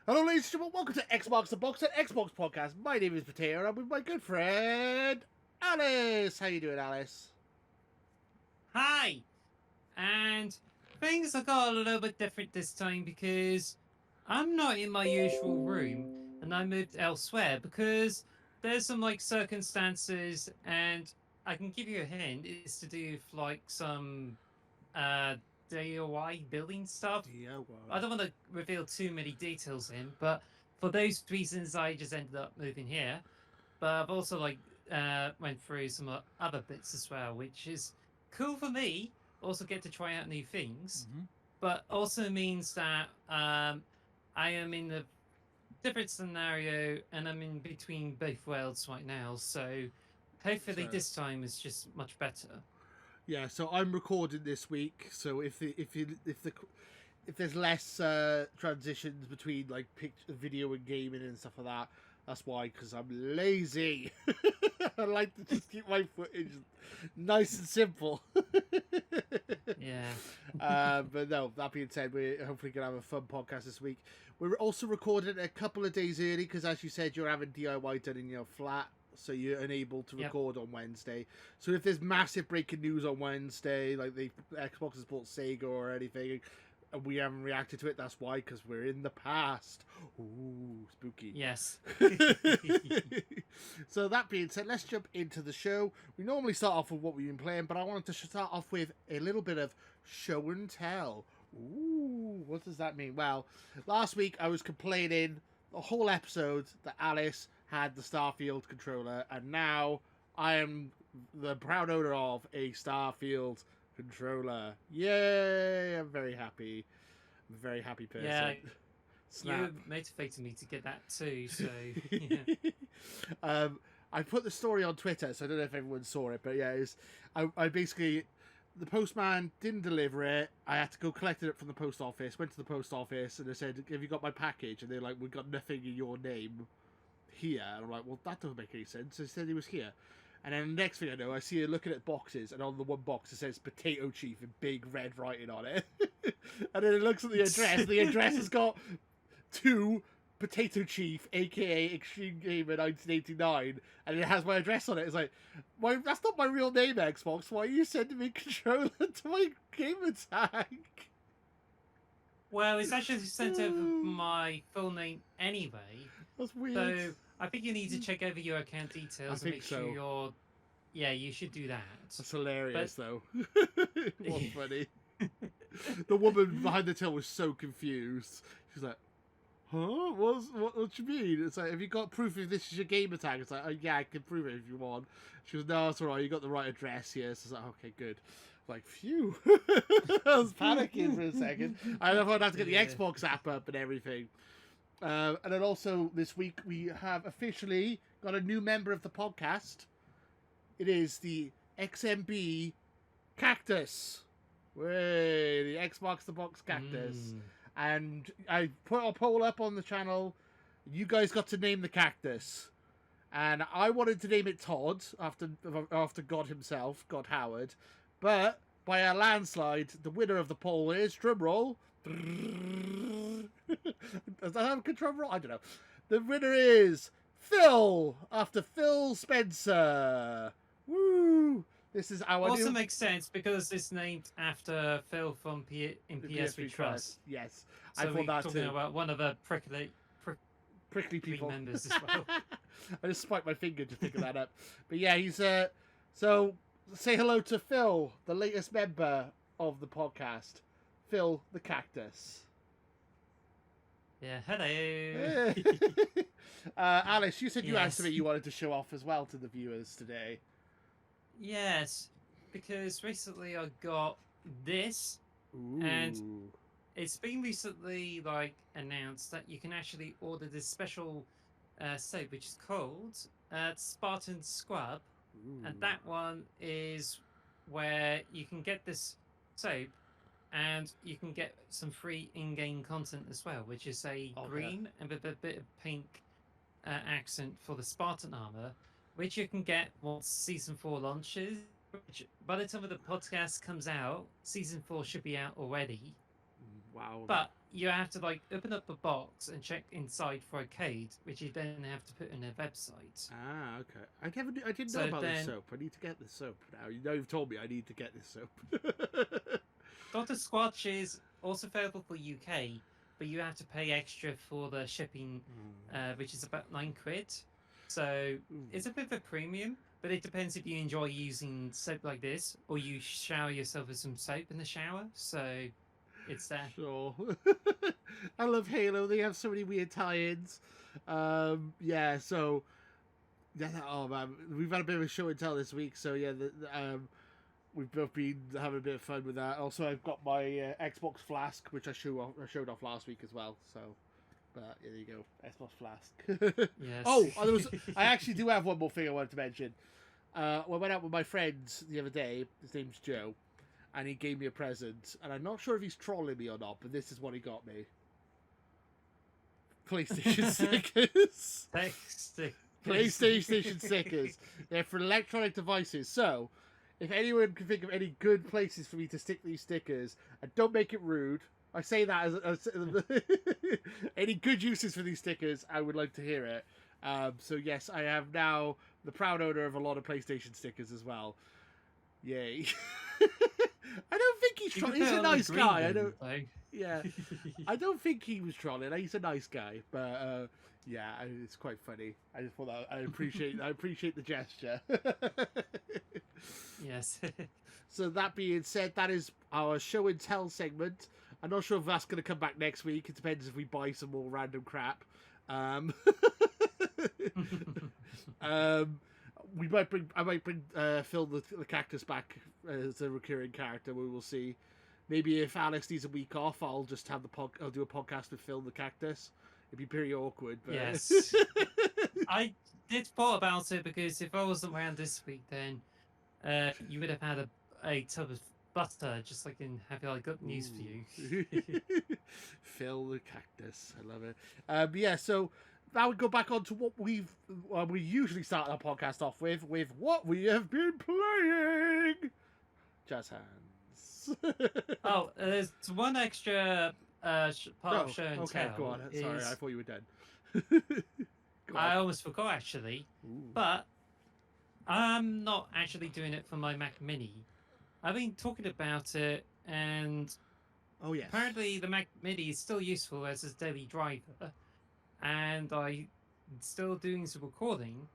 Hello, ladies and gentlemen. Welcome to Xbox the Box and Xbox Podcast. My name is Potato, and I'm with my good friend Alice. How you doing, Alice? Hi! And things have got a little bit different this time because I'm not in my usual room and I moved elsewhere because there's some circumstances and I can give you a hint. It's to do with some uh DIY building stuff. DIY. I don't want to reveal too many details in, but for those reasons I just ended up moving here. But I've also went through some other bits as well, which is cool for me. Also get to try out new things, Mm-hmm. but also means that I am in a different scenario and I'm in between both worlds right now. So hopefully So this time is just much better. yeah, so I'm recording this week. So if there's less transitions between like video and gaming and stuff like that, that's why. Because I'm lazy. I like to just keep my footage nice and simple. Yeah. But no, that being said, we're hopefully going to have a fun podcast this week. We're also recording a couple of days early because, as you said, you're having DIY done in your flat, so you're unable to Yep. record on Wednesday. So if there's massive breaking news on Wednesday, like the Xbox has bought Sega or anything, and we haven't reacted to it, that's why, because we're in the past. Ooh, spooky. Yes. So that being said, let's jump into the show. We normally start off with what we've been playing, but I wanted to start off with a little bit of show and tell. Ooh, what does that mean? Well, last week I was complaining the whole episode that Alice had the Starfield controller, and now I am the proud owner of a Starfield controller. Yay! I'm very happy. I'm a very happy Yeah. person. Snap. You motivated me to get that too. So yeah. um, I put the story on Twitter, so I don't know if everyone saw it, but yeah, I basically the postman didn't deliver it. I had to go collect it from the post office. Went to the post office and they said, "Have you got my package?" And they're like, "We've got nothing in your name here." And I'm like, "Well, that doesn't make any sense." So they said he was here. And then the next thing I know, I see her looking at boxes, and on the one box it says Potatochief in big red writing on it. And then it looks at the address. The address has got to Potatochief, a.k.a. Extreme Gamer 1989, and it has my address on it. It's like, that's not my real name, Xbox. Why are you sending me controller to my gamer tag? Well, it's actually sent over my full name anyway. That's weird. So I think you need to check over your account I details and think make sure so. you're. Yeah, you should do that. That's hilarious, But though. It was funny. The woman behind the till was so confused. She's like, "Huh? What you mean?" It's like, "Have you got proof if this is your gamer tag?" It's like, "Oh yeah, I can prove it if you want." She goes, "No, it's alright. You got the right address here." So it's like, "Okay, good." Like, phew. I was panicking for a second. I thought I'd have to get the yeah. Xbox app up and everything. And then also this week we have officially got a new member of the podcast. It is the XMB Cactus. Way, the Xbox the Box Cactus. Mm. And I put a poll up on the channel. You guys got to name the cactus. And I wanted to name it Todd after God himself, God Howard. But by a landslide, the winner of the poll is, drumroll. Does that have a control roll? I don't know. The winner is Phil after Phil Spencer. Woo! This is our Also new makes sense because it's named after Phil from in PS3 Trust. Yes, I So thought we're that talking too. about one of the Prickly prickly people. members as well. I just spiked my finger to pick that up. But yeah, he's so say hello to Phil, the latest member of the podcast. Phil the Cactus. Yeah, hello. Alice, you said you had Yes. something you wanted to show off as well to the viewers today. Yes, because recently I got this, Ooh. and it's been recently announced that you can actually order this special soap, which is called Spartan Scrub, Ooh. and that one is where you can get this soap, and you can get some free in-game content as well, which is a green and a bit of pink accent for the Spartan armor, which you can get once season 4 launches. Which by the time the podcast comes out, season 4 should be out already. Wow. But you have to like open up the box and check inside for a code, which you then have to put in a website. Ah, okay. I didn't know So about this then soap. I need to get this soap now. You've told me I need to get this soap. Dr. Squatch is also available for UK, but you have to pay extra for the shipping, which is about £9. So it's a bit of a premium, but it depends if you enjoy using soap like this or you shower yourself with some soap in the shower. So it's there. Sure. I love Halo. They have so many weird tie-ins. Yeah, so yeah. Oh man, we've had a bit of a show and tell this week. So yeah, we've both been having a bit of fun with that. Also, I've got my Xbox Flask, which I showed off last week as well. So, but yeah, there you go, Xbox Flask. Yes. I actually do have one more thing I wanted to mention. I went out with my friends the other day. His name's Joe, and he gave me a present. And I'm not sure if he's trolling me or not, but this is what he got me: PlayStation stickers. PlayStation stickers. They're for electronic devices. So, if anyone can think of any good places for me to stick these stickers, and don't make it rude, I say that as any good uses for these stickers, I would like to hear it. So yes, I am now the proud owner of a lot of PlayStation stickers as well. Yay! I don't think he's trolling. He's a nice guy. I don't. Yeah, I don't think he was trolling. He's a nice guy, but yeah, it's quite funny. I just thought that I appreciate the gesture. Yes. So that being said, that is our show and tell segment. I'm not sure if that's going to come back next week. It depends if we buy some more random crap. We might bring. I might bring Phil the cactus back as a recurring character. We will see. Maybe if Alex needs a week off, I'll just have I'll do a podcast with Phil the cactus. It'd be pretty awkward. But... Yes. I did thought about it because if I wasn't around this week, then you would have had a tub of butter, just like in Have I Got News for You? Phil the cactus. I love it. Yeah, so that would go back on to what we usually start our podcast off with what we have been playing. Jazz hands. Oh, there's one extra part of show and tell. Go on. Sorry, I thought you were dead. I almost forgot actually, but I'm not actually doing it for my Mac Mini. I've been talking about it, and oh yes, apparently the Mac Mini is still useful as a daily driver, and I'm still doing some recording.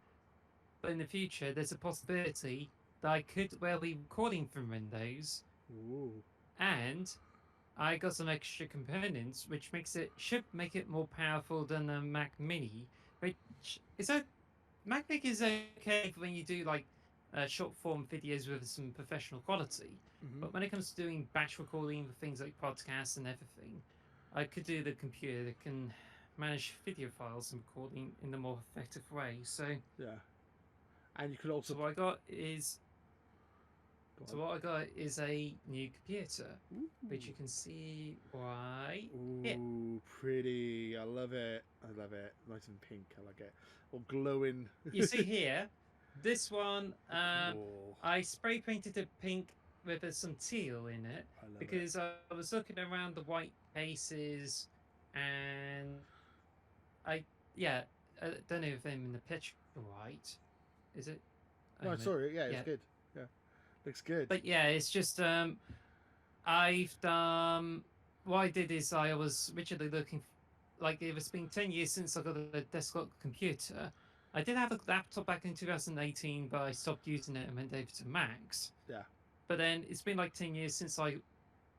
But in the future, there's a possibility that I could well be recording from Windows. Ooh. And I got some extra components, which should make it more powerful than the Mac Mini. Which is Mac Mini is okay when you do like short form videos with some professional quality. But when it comes to doing batch recording for things like podcasts and everything, I could do the computer that can manage video files and recording in a more effective way. So yeah, and you could also. So what I got is a new computer, which you can see right here. Ooh, pretty. I love it. Nice and pink. I like it. Or glowing. You see here, this one, I spray painted it pink with some teal in it because I was looking around the white cases, and I don't know if I'm in the picture right. Is it? No, sorry. Yeah, it's good. Yeah, looks good. But yeah, it's just I've done. What I did is I was originally looking, like it's been 10 years since I got a desktop computer. I did have a laptop back in 2018, but I stopped using it and went over to Macs. Yeah. But then it's been like 10 years since I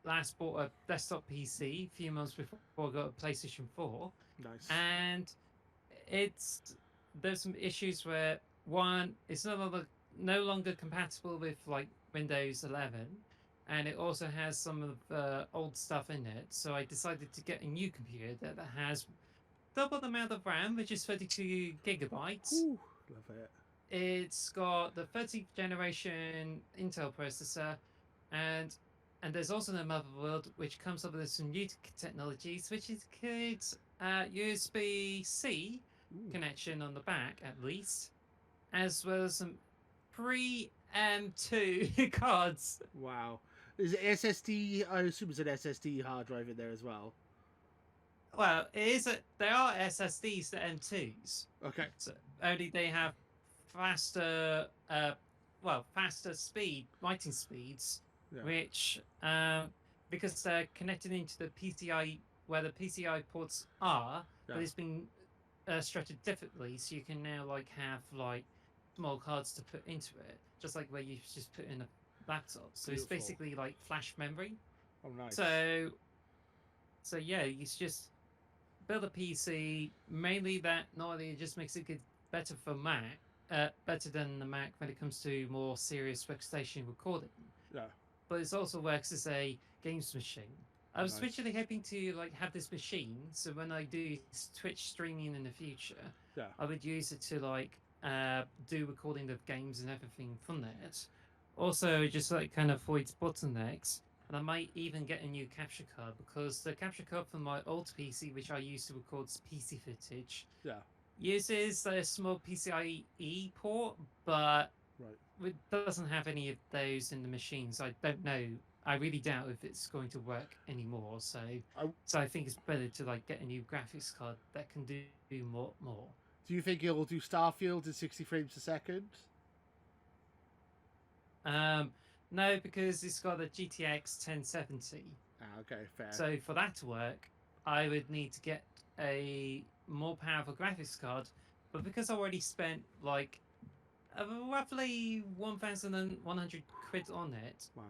last bought a desktop PC, a few months before I got a PlayStation 4. Nice. And there's some issues where one, it's no longer compatible with like Windows 11, and it also has some of the old stuff in it. So I decided to get a new computer that has double the amount of RAM, which is 32 gigabytes. Ooh, love it. It's got the 30th generation Intel processor, and there's also the motherboard, which comes up with some new technologies, which includes USB-C connection on the back, at least, as well as some pre-M2 cards. Wow. Is it SSD? I assume it's an SSD hard drive in there as well. Well, it is. There are SSDs that M2s. Okay. So only they have faster, faster writing speeds, Yeah. which because they're connected into the PCI where the PCI ports are, Yeah. but it's been structured differently, so you can now like have like small cards to put into it, just like where you just put in a laptop. So it's Beautiful. basically like flash memory. Oh, nice. So yeah, you just build a PC mainly that not only it just makes it good, better for Mac, better than the Mac when it comes to more serious workstation recording, Yeah. but it also works as a games machine. I was Nice. originally hoping to like have this machine, so when I do Twitch streaming in the future, Yeah. I would use it to like do recording of games and everything from that. Also, just like kind of avoids bottlenecks, and I might even get a new capture card because the capture card from my old PC, which I used to record PC footage, Yeah. uses a small PCIe port, but Right. it doesn't have any of those in the machine. So I don't know. I really doubt if it's going to work anymore. So I think it's better to like get a new graphics card that can do more. Do you think it'll do Starfield in 60 frames a second? No, because it's got a GTX 1070. Ah, okay, fair. So for that to work, I would need to get a more powerful graphics card. But because I already spent like roughly 1,100 quid on it, Wow.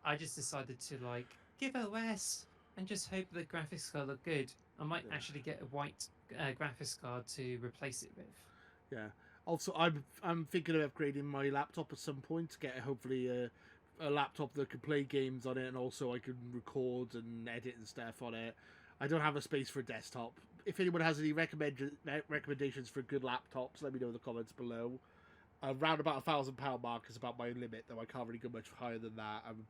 I just decided to like give it a rest and just hope the graphics card look good. I might actually get a white graphics card to replace it with. Yeah. Also, I'm thinking of upgrading my laptop at some point to get hopefully a laptop that can play games on it, and also I can record and edit and stuff on it. I don't have a space for a desktop. If anyone has any recommendations for good laptops, let me know in the comments below. Around about £1,000 mark is about my limit, though I can't really go much higher than that. I'm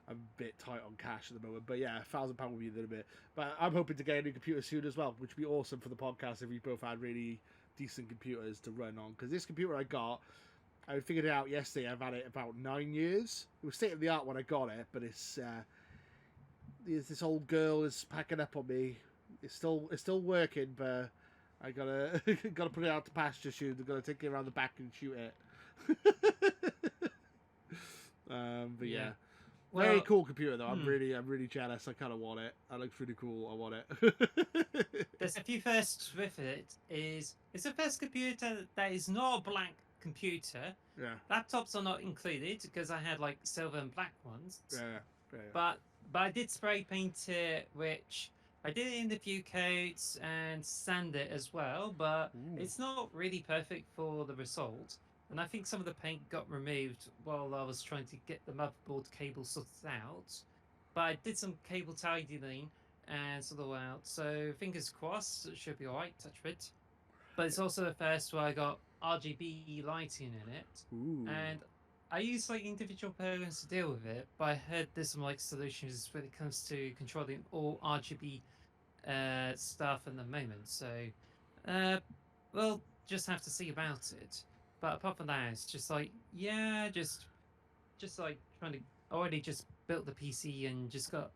a bit tight on cash at the moment, but yeah, £1,000 would be a little bit. But I'm hoping to get a new computer soon as well, which would be awesome for the podcast if we both had really decent computers to run on. Because this computer I got, I figured it out yesterday. I've had it about 9 years. It was state of the art when I got it, but it's this old girl is packing up on me. It's still working, but I gotta gotta put it out to pasture soon. I'm gonna take it around the back and shoot it. But yeah. Well, Very cool computer though. I'm really jealous. I kind of want it. That looks really cool. I want it. There's a few firsts with it. It's a first computer that is not a black computer. Yeah. Laptops are not included because I had like silver and black ones. Yeah. But I did spray paint it, which I did it in the few coats and sand it as well. But it's not really perfect for the result. And I think some of the paint got removed while I was trying to get the motherboard cable sorted out. But I did some cable tidying and sort of out. So fingers crossed, it should be alright, touch wood. But it's also the first where I got RGB lighting in it. Ooh. And I use like individual programs to deal with it, but I heard there's some like solutions when it comes to controlling all RGB stuff at the moment. So we'll just have to see about it. But apart from that, it's just like, yeah, just like trying to. I already just built the PC and just got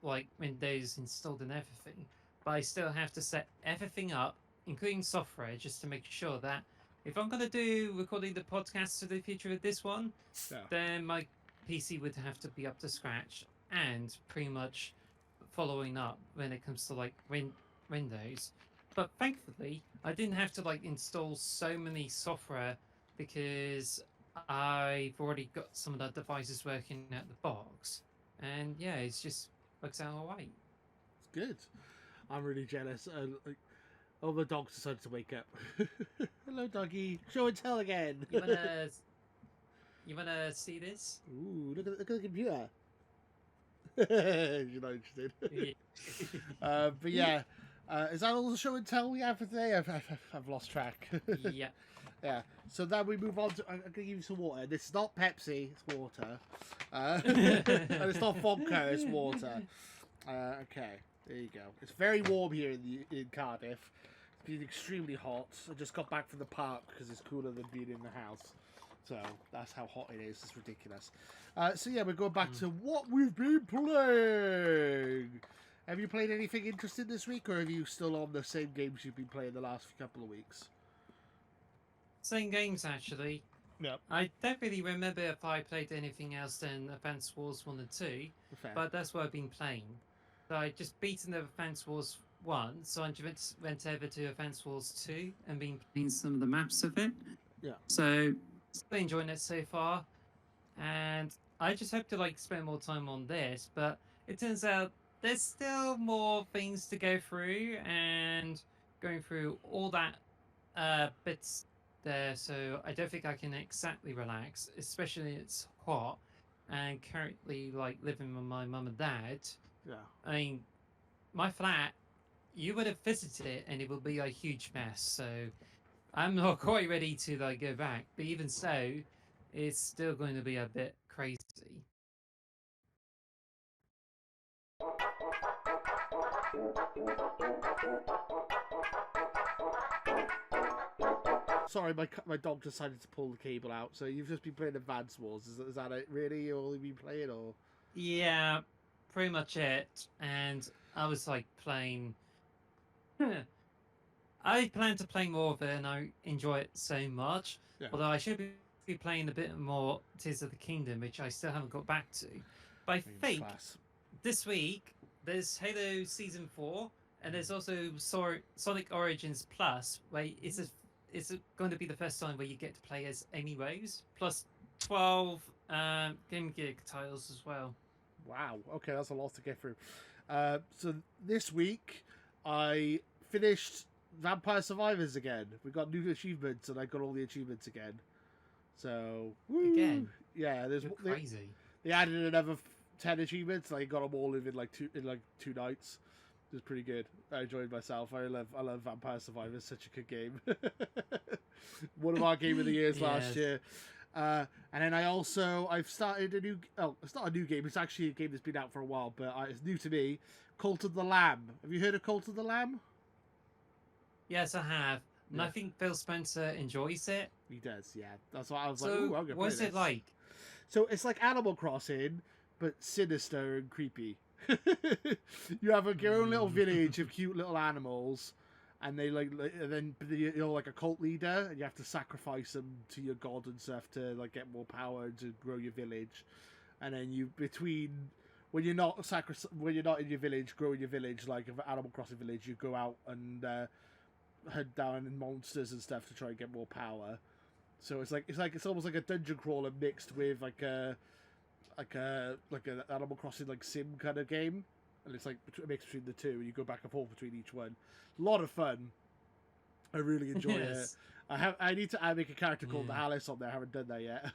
like Windows installed and everything. But I still have to set everything up, including software, just to make sure that if I'm gonna do recording the podcast to the future with this one, then my PC would have to be up to scratch and pretty much following up when it comes to like Windows. But thankfully, I didn't have to like install so many software because I've already got some of the devices working out the box. And yeah, it's just works out alright. It's good. I'm really jealous. Oh, the dog's decided to wake up. Hello, doggy. Show and tell again. You wanna see this? Ooh, look at the computer. You're not interested. Yeah. But yeah. Is that all the show and tell we have for today? I've lost track. Yeah. Yeah. So then we move on to. I'm gonna give you some water. This is not Pepsi. It's water. And it's not vodka. It's water. Okay. There you go. It's very warm here in Cardiff. It's been extremely hot. I just got back from the park because it's cooler than being in the house. So that's how hot it is. It's ridiculous. So yeah, we're going back to what we've been playing. Have you played anything interesting this week, or are you still on the same games you've been playing the last couple of weeks? Same games, actually. Yep. I don't really remember if I played anything else than Advance Wars 1 and 2, Fair. but that's what I've been playing. So I just beaten the Advance Wars 1, so I went over to Advance Wars 2 and been playing some of the maps of it. Yeah. So, still enjoying it so far. And I just hope to like spend more time on this, but it turns out there's still more things to go through, and going through all that bits there, so I don't think I can exactly relax, especially it's hot and currently like living with my mum and dad. Yeah. I mean, my flat, you would have visited it and it would be a huge mess, so I'm not quite ready to like go back, but even so, it's still going to be a bit crazy. Sorry, my dog decided to pull the cable out. So you've just been playing Advance Wars. Is that it? Really? All you've been playing, or? Yeah, pretty much it. And I was like playing. I plan to play more of it, and I enjoy it so much. Yeah. Although I should be playing a bit more Tears of the Kingdom, which I still haven't got back to. But I think Class. this week there's Halo Season 4, and there's also Sonic Origins Plus, where it's going to be the first time where you get to play as Amy Rose, plus 12 Game Gear titles as well. Wow. Okay, that's a lot to get through. So this week I finished Vampire Survivors again. We got new achievements, and I got all the achievements again. So woo. Again, yeah. There's crazy. They added another 10 achievements. I got them all in like two nights. It was pretty good. I enjoyed myself. I love Vampire Survivors. Such a good game. One of our game of the years last year. And then I've started a new. Oh, it's not a new game. It's actually a game that's been out for a while, but it's new to me. Cult of the Lamb. Have you heard of Cult of the Lamb? Yes, I have. And Yeah. I think Phil Spencer enjoys it. He does, yeah. That's why I was So, like, ooh, I'm gonna what's play it this. like? So it's like Animal Crossing, but sinister and creepy. You have your own little village of cute little animals, and they and then you're like a cult leader, and you have to sacrifice them to your god and stuff to like get more power and to grow your village. And then when you're not in your village, growing your village like an Animal Crossing village, you go out and hunt down monsters and stuff to try and get more power. So it's almost like a dungeon crawler mixed with like an Animal Crossing like sim kind of game, and it's like a mix between the two, and you go back and forth between each one. A lot of fun. I really enjoy it. I need to make a character called Alice on there. I haven't done that yet.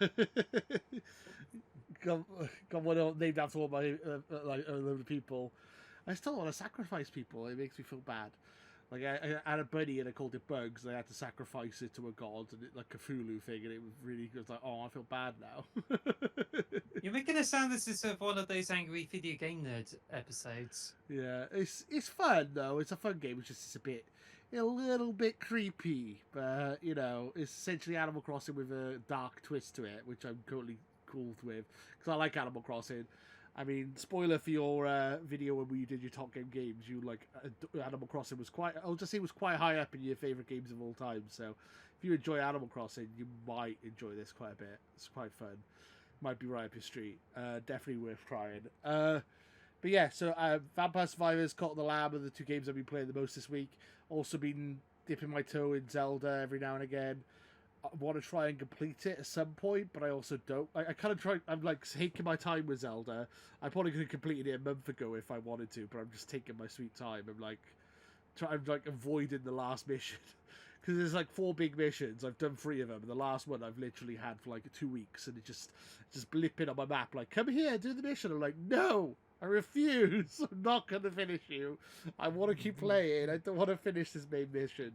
got one named after all my like a load of people. I still want to sacrifice people. It makes me feel bad. Like I had a buddy and I called it Bugs. And I had to sacrifice it to a god, and like Cthulhu thing, and it was like, oh, I feel bad now. You're making it sound this is one of those angry video game nerd episodes. Yeah, it's fun though. It's a fun game. It's just a little bit creepy, but it's essentially Animal Crossing with a dark twist to it, which I'm totally cool with because I like Animal Crossing. I mean, spoiler for your video when we did your top game games, you like Animal Crossing was quite. I'll just say it was quite high up in your favorite games of all time. So, if you enjoy Animal Crossing, you might enjoy this quite a bit. It's quite fun. Might be right up your street. Definitely worth trying. But yeah, so Vampire Survivors, Cult of the Lamb are the two games I've been playing the most this week. Also been dipping my toe in Zelda every now and again. I want to try and complete it at some point, but I also don't. I kind of try. I'm like taking my time with Zelda. I probably could have completed it a month ago if I wanted to, but I'm just taking my sweet time. I'm like avoiding the last mission because there's like 4 big missions. I've done 3 of them. And the last one I've literally had for like 2 weeks, and it just blipping on my map like, "Come here, do the mission." I'm like, "No, I refuse. I'm not going to finish you. I want to keep playing. I don't want to finish this main mission."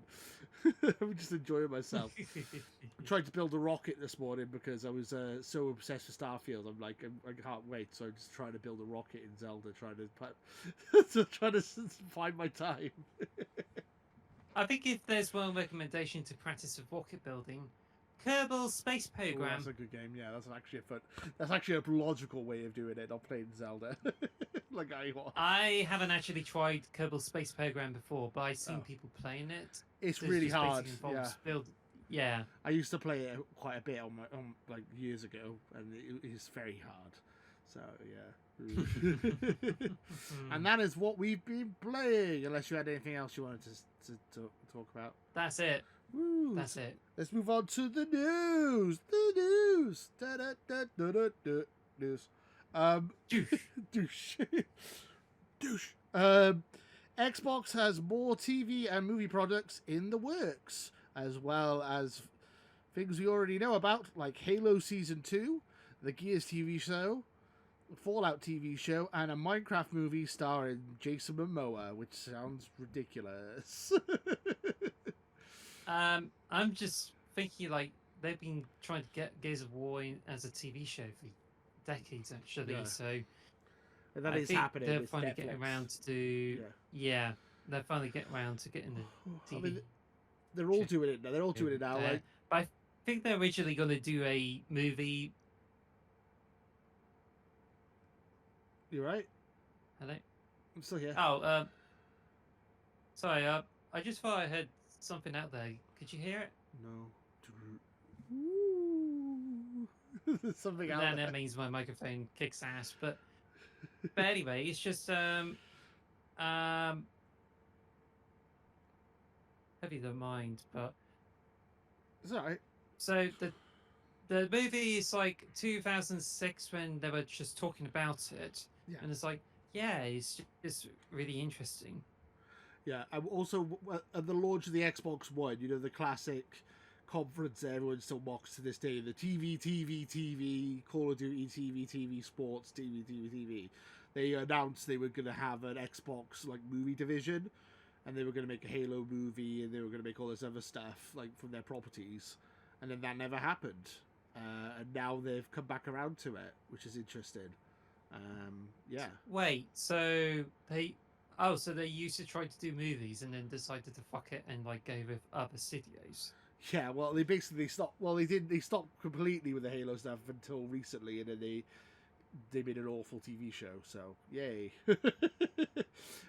I'm just enjoying myself. I tried to build a rocket this morning because I was so obsessed with Starfield. I'm like, I can't wait. So I'm just trying to build a rocket in Zelda, trying to find my time. I think if there's one recommendation to practice with rocket building, Kerbal Space Program. That's a good game. Yeah, that's actually a logical way of doing it. Not playing Zelda. like I was. I haven't actually tried Kerbal Space Program before, but I've seen Oh. people playing it. It's So really just hard. basically Yeah, involves build. Yeah. I used to play it quite a bit on like years ago, and it is very hard. So yeah. And that is what we've been playing. Unless you had anything else you wanted to talk about. That's it. Woo. That's it. Let's move on to the news. The news. Da, da, da, da, da, da. News. Douche. Douche. Douche. Xbox has more TV and movie products in the works, as well as things we already know about, like Halo Season 2, the Gears TV show, Fallout TV show, and a Minecraft movie starring Jason Momoa, which sounds ridiculous. I'm just thinking like they've been trying to get Gears of War in as a TV show for decades, actually. Yeah. So And that I is think happening. they're with finally Netflix. getting around to they're finally getting around to getting the TV. I mean, they're all doing it now. They're all doing it now. there. Like, But I think they're originally going to do a movie. you right? Hello? I'm still here. Oh, sorry. I just thought I heard something out there. Could you hear it? No. There's something out Then there. that means my microphone kicks ass. But anyway, it's just heavy the mind. But It's alright. so the movie is like 2006 when they were just talking about it, Yeah. and it's like, yeah, it's just really interesting. Yeah, and also at the launch of the Xbox One, you know, the classic conference that everyone still mocks to this day, the TV, Call of Duty TV, Sports TV. They announced they were going to have an Xbox like movie division, and they were going to make a Halo movie, and they were going to make all this other stuff like from their properties, and then that never happened. And now they've come back around to it, which is interesting. Yeah. Wait, so they used to try to do movies and then decided to fuck it and like go with other studios. Yeah, well, they basically stopped. Well, they did. They stopped completely with the Halo stuff until recently, and then they made an awful TV show. So yay!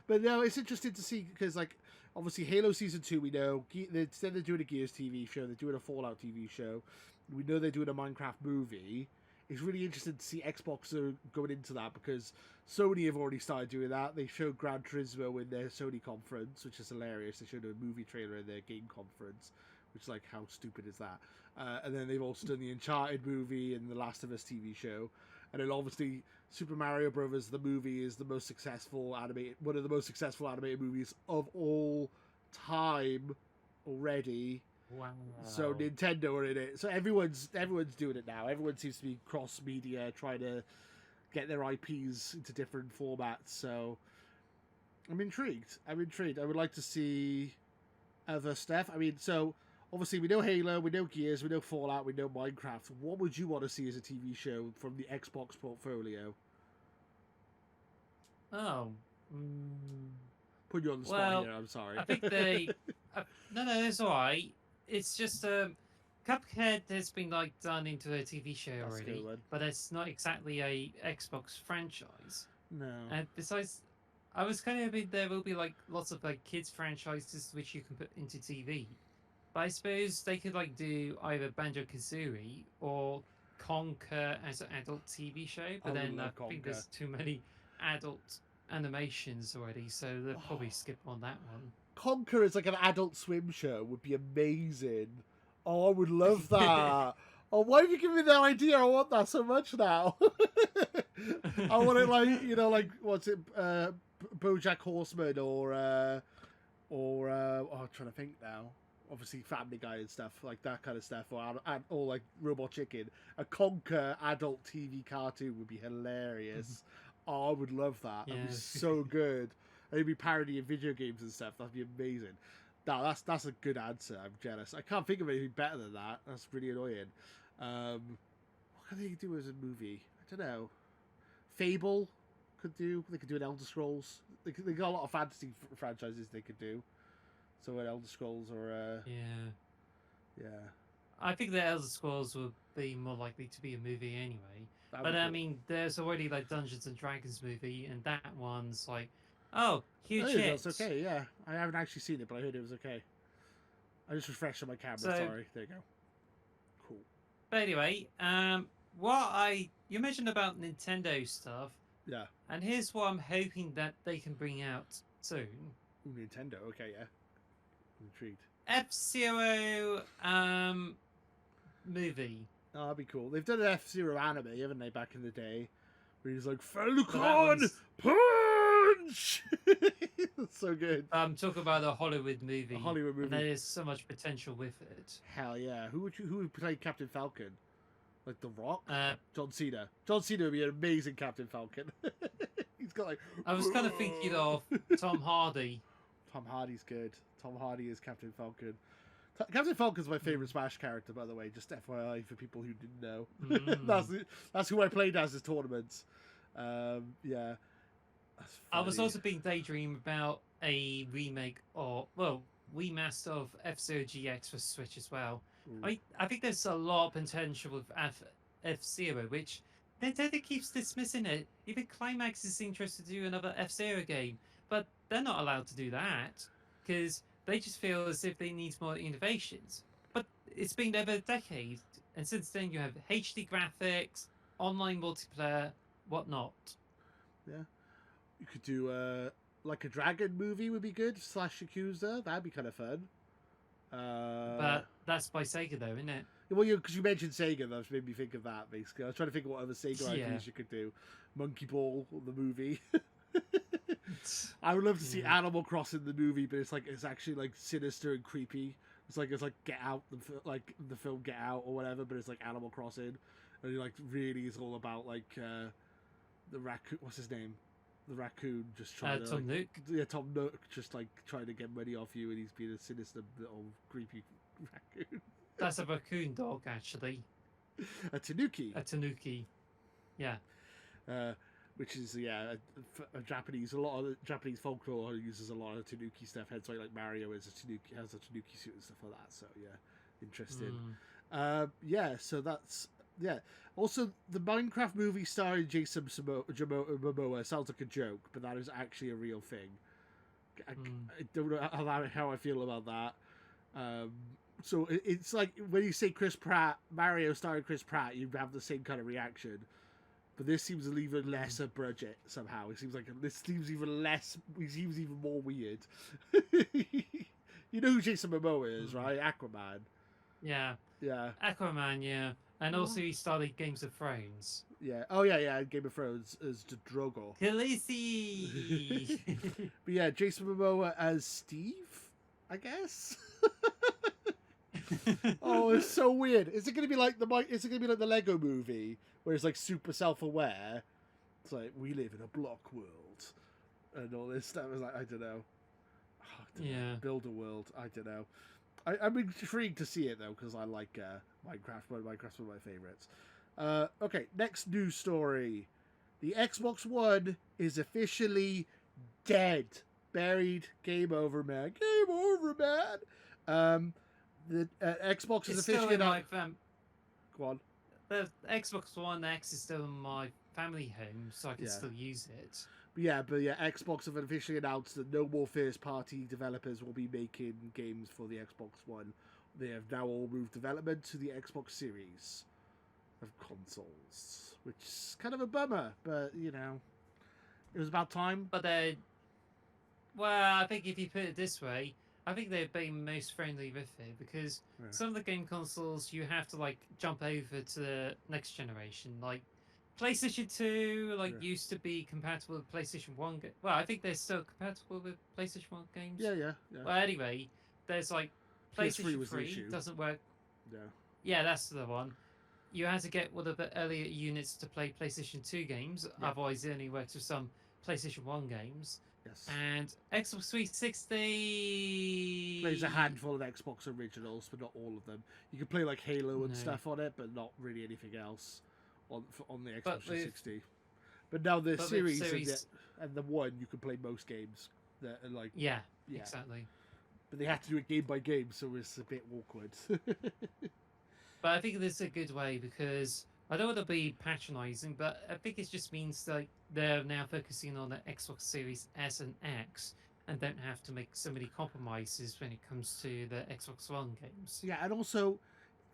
But no, it's interesting to see because, like, obviously Halo Season 2, we know instead they're doing a Gears TV show, they're doing a Fallout TV show. We know they're doing a Minecraft movie. It's really interesting to see Xbox are going into that because Sony have already started doing that. They showed Gran Turismo in their Sony conference, which is hilarious. They showed a movie trailer in their game conference, which is like, how stupid is that? And then they've also done the Uncharted movie and the Last of Us TV show. And then obviously Super Mario Brothers, the movie, is the most successful one of the most successful animated movies of all time already. Wow. So Nintendo are in it. So everyone's doing it now. Everyone seems to be cross media, trying to get their IPs into different formats. So I'm intrigued. I would like to see other stuff. I mean, so obviously we know Halo, we know Gears, we know Fallout, we know Minecraft. What would you want to see as a TV show from the Xbox portfolio? Oh. Put you on the spot Well, here. I'm sorry. I think they. No, it's all right. It's just Cuphead has been like done into a TV show That's a already, good one. but it's not exactly a Xbox franchise. No. And besides, I was kind of hoping there will be like lots of like kids franchises which you can put into TV. But I suppose they could like do either Banjo-Kazooie or Conker as an adult TV show. But I would then I love think Conker. there's too many adult animations already, so they'll probably skip on that one. Conker is like an Adult Swim show would be amazing. Oh, I would love that. Oh, why have you given me that idea? I want that so much now. I want it like, you know, like, what's it, BoJack Horseman or I'm trying to think now. Obviously Family Guy and stuff, like that kind of stuff, or like Robot Chicken. A Conker adult TV cartoon would be hilarious. Oh, I would love that. That'd be Yeah. so good. And it'd be parodying video games and stuff. That'd be amazing. No, that's a good answer. I'm jealous. I can't think of anything better than that. That's really annoying. What can they do as a movie? I don't know. Fable could do. They could do an Elder Scrolls. They got a lot of fantasy franchises they could do. So an Elder Scrolls or Yeah. I think the Elder Scrolls will be more likely to be a movie anyway. That'd But be I cool. mean, there's already like Dungeons and Dragons movie, and that one's like, oh, I huge heard hit. that's okay. Yeah, I haven't actually seen it, but I heard it was okay. I just refreshed on my camera. So, Sorry. There you go. Cool. but anyway, you mentioned about Nintendo stuff, Yeah. and here's what I'm hoping that they can bring out soon. Ooh, Nintendo. Okay, yeah. I'm intrigued. F-Zero movie. Oh, that'd be cool. They've done an F-Zero anime, haven't they, back in the day? Where he's like, But that Falcon one's Punch! That's so good. I'm talking about a Hollywood movie. A Hollywood And movie. there is so much potential with it. Hell yeah. Who would play Captain Falcon? Like The Rock? Uh, John Cena. John Cena would be an amazing Captain Falcon. He's got like... I was kind of thinking of Tom Hardy. Tom Hardy's good. Tom Hardy is Captain Falcon. Captain Falcon's my favourite Smash character, by the way, just FYI for people who didn't know. That's who I played as tournaments. Yeah. That's I was funny. also being daydream about a remake or, well, remaster of F-Zero GX for Switch as well. Ooh. I think there's a lot of potential with F-Zero, which Nintendo keeps dismissing it. Even Climax is interested to do another F-Zero game, but they're not allowed to do that because they just feel as if they need more innovations. But it's been over a decade, and since then you have HD graphics, online multiplayer, whatnot. Yeah. You could do like a dragon movie would be good, / Yakuza. That'd be kind of fun. But that's by Sega, though, isn't it? Well, because you mentioned Sega, that's made me think of that. Basically, I was trying to think of what other Sega Yeah. IPs you could do. Monkey Ball, the movie. I would love to see Yeah. Animal Crossing the movie, but it's actually like sinister and creepy. It's like Get Out, like the film Get Out or whatever, but it's like Animal Crossing, and like really is all about like the raccoon. What's his name? The raccoon just trying to Tom Nook. yeah, Tom Nook just like trying to get money off you, and he's being a sinister little creepy raccoon. That's a raccoon dog, actually. A tanuki. A tanuki. Yeah. Which is a Japanese. A lot of the Japanese folklore uses a lot of tanuki stuff. Hence why like Mario has a tanuki suit and stuff like that. So yeah, interesting. So that's Also, the Minecraft movie starring Jason Momoa sounds like a joke, but that is actually a real thing. I don't know how I feel about that. So it's like when you say Chris Pratt, Mario starring Chris Pratt, you have the same kind of reaction. But this seems an even lesser budget somehow. It seems like this seems even less. He seems even more weird. You know who Jason Momoa is, right? Aquaman. Yeah. Yeah. Aquaman, yeah. And also he started Games of Thrones. Yeah. Oh yeah. Game of Thrones as the Drogo. Khaleesi! But yeah, Jason Momoa as Steve, I guess. Oh, it's so weird. Is it gonna be like the Lego movie where it's like super self-aware? It's like we live in a block world and all this stuff. It's like I don't know. Yeah. Build a world. I don't know. I'm intrigued to see it though because I like Minecraft. Minecraft's one of my favorites. Okay, next news story. The Xbox One is officially dead, buried. Game over, man. Game over, man. The Xbox is It's still officially in not. my Go on. The Xbox One X is still in my family home, so I can Yeah. still use it. But yeah, Xbox have officially announced that no more first-party developers will be making games for the Xbox One. They have now all moved development to the Xbox Series of consoles, which is kind of a bummer, but you know, it was about time. But well, I think if you put it this way, I think they're being most friendly with it because Yeah. some of the game consoles you have to like jump over to the next generation. Like PlayStation 2, Yeah. used to be compatible with PlayStation 1. Well, I think they're still compatible with PlayStation 1 games. Yeah. Well, anyway, there's like PS3 PlayStation was the 3 issue. doesn't work. Yeah. Yeah, that's the one. You had to get one of the earlier units to play PlayStation 2 games. Yeah. Otherwise, it only works with some PlayStation 1 games. Yes. And Xbox 360 Plays a handful of Xbox originals, but not all of them. You can play like Halo and No. stuff on it, but not really anything else on the Xbox But 360. But now the but with series, series- and the one, you can play most games. That are like, Yeah, Yeah. exactly. but they have to do it game by game, so it's a bit awkward. But I think this is a good way because I don't want to be patronizing, but I think it just means like they're now focusing on the Xbox Series S and X and don't have to make so many compromises when it comes to the Xbox One games. Yeah, and also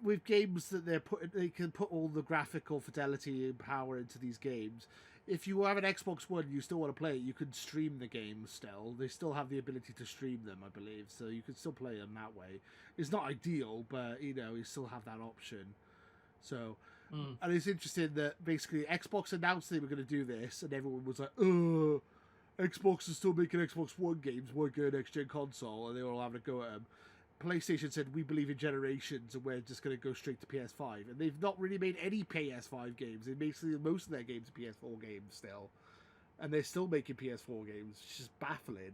with games that they can put all the graphical fidelity and power into these games. If you have an Xbox One, you still want to play it. You can stream the games still. They still have the ability to stream them, I believe, so you can still play them that way. It's not ideal, but you still have that option. So, Mm. and it's interesting that basically Xbox announced they were going to do this, and everyone was like, "Oh, Xbox is still making Xbox One games. Why go next gen console?" And they were all having a go at them. PlayStation said, "We believe in generations, and we're just going to go straight to PS5." And they've not really made any PS5 games. They basically most of their games are PS4 games still, and they're still making PS4 games. It's just baffling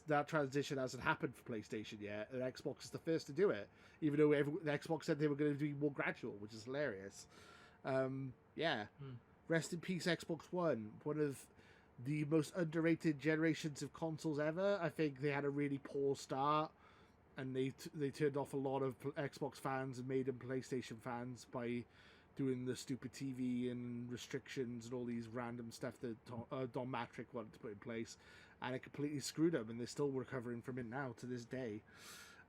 that transition hasn't happened for PlayStation yet, and Xbox is the first to do it. Even though the Xbox said they were going to be more gradual, which is hilarious. Yeah, rest in peace, Xbox One. One of the most underrated generations of consoles ever. I think they had a really poor start, and they turned off a lot of Xbox fans and made them PlayStation fans by doing the stupid TV and restrictions and all these random stuff that Don Matrick wanted to put in place, and it completely screwed them. And they're still recovering from it now to this day.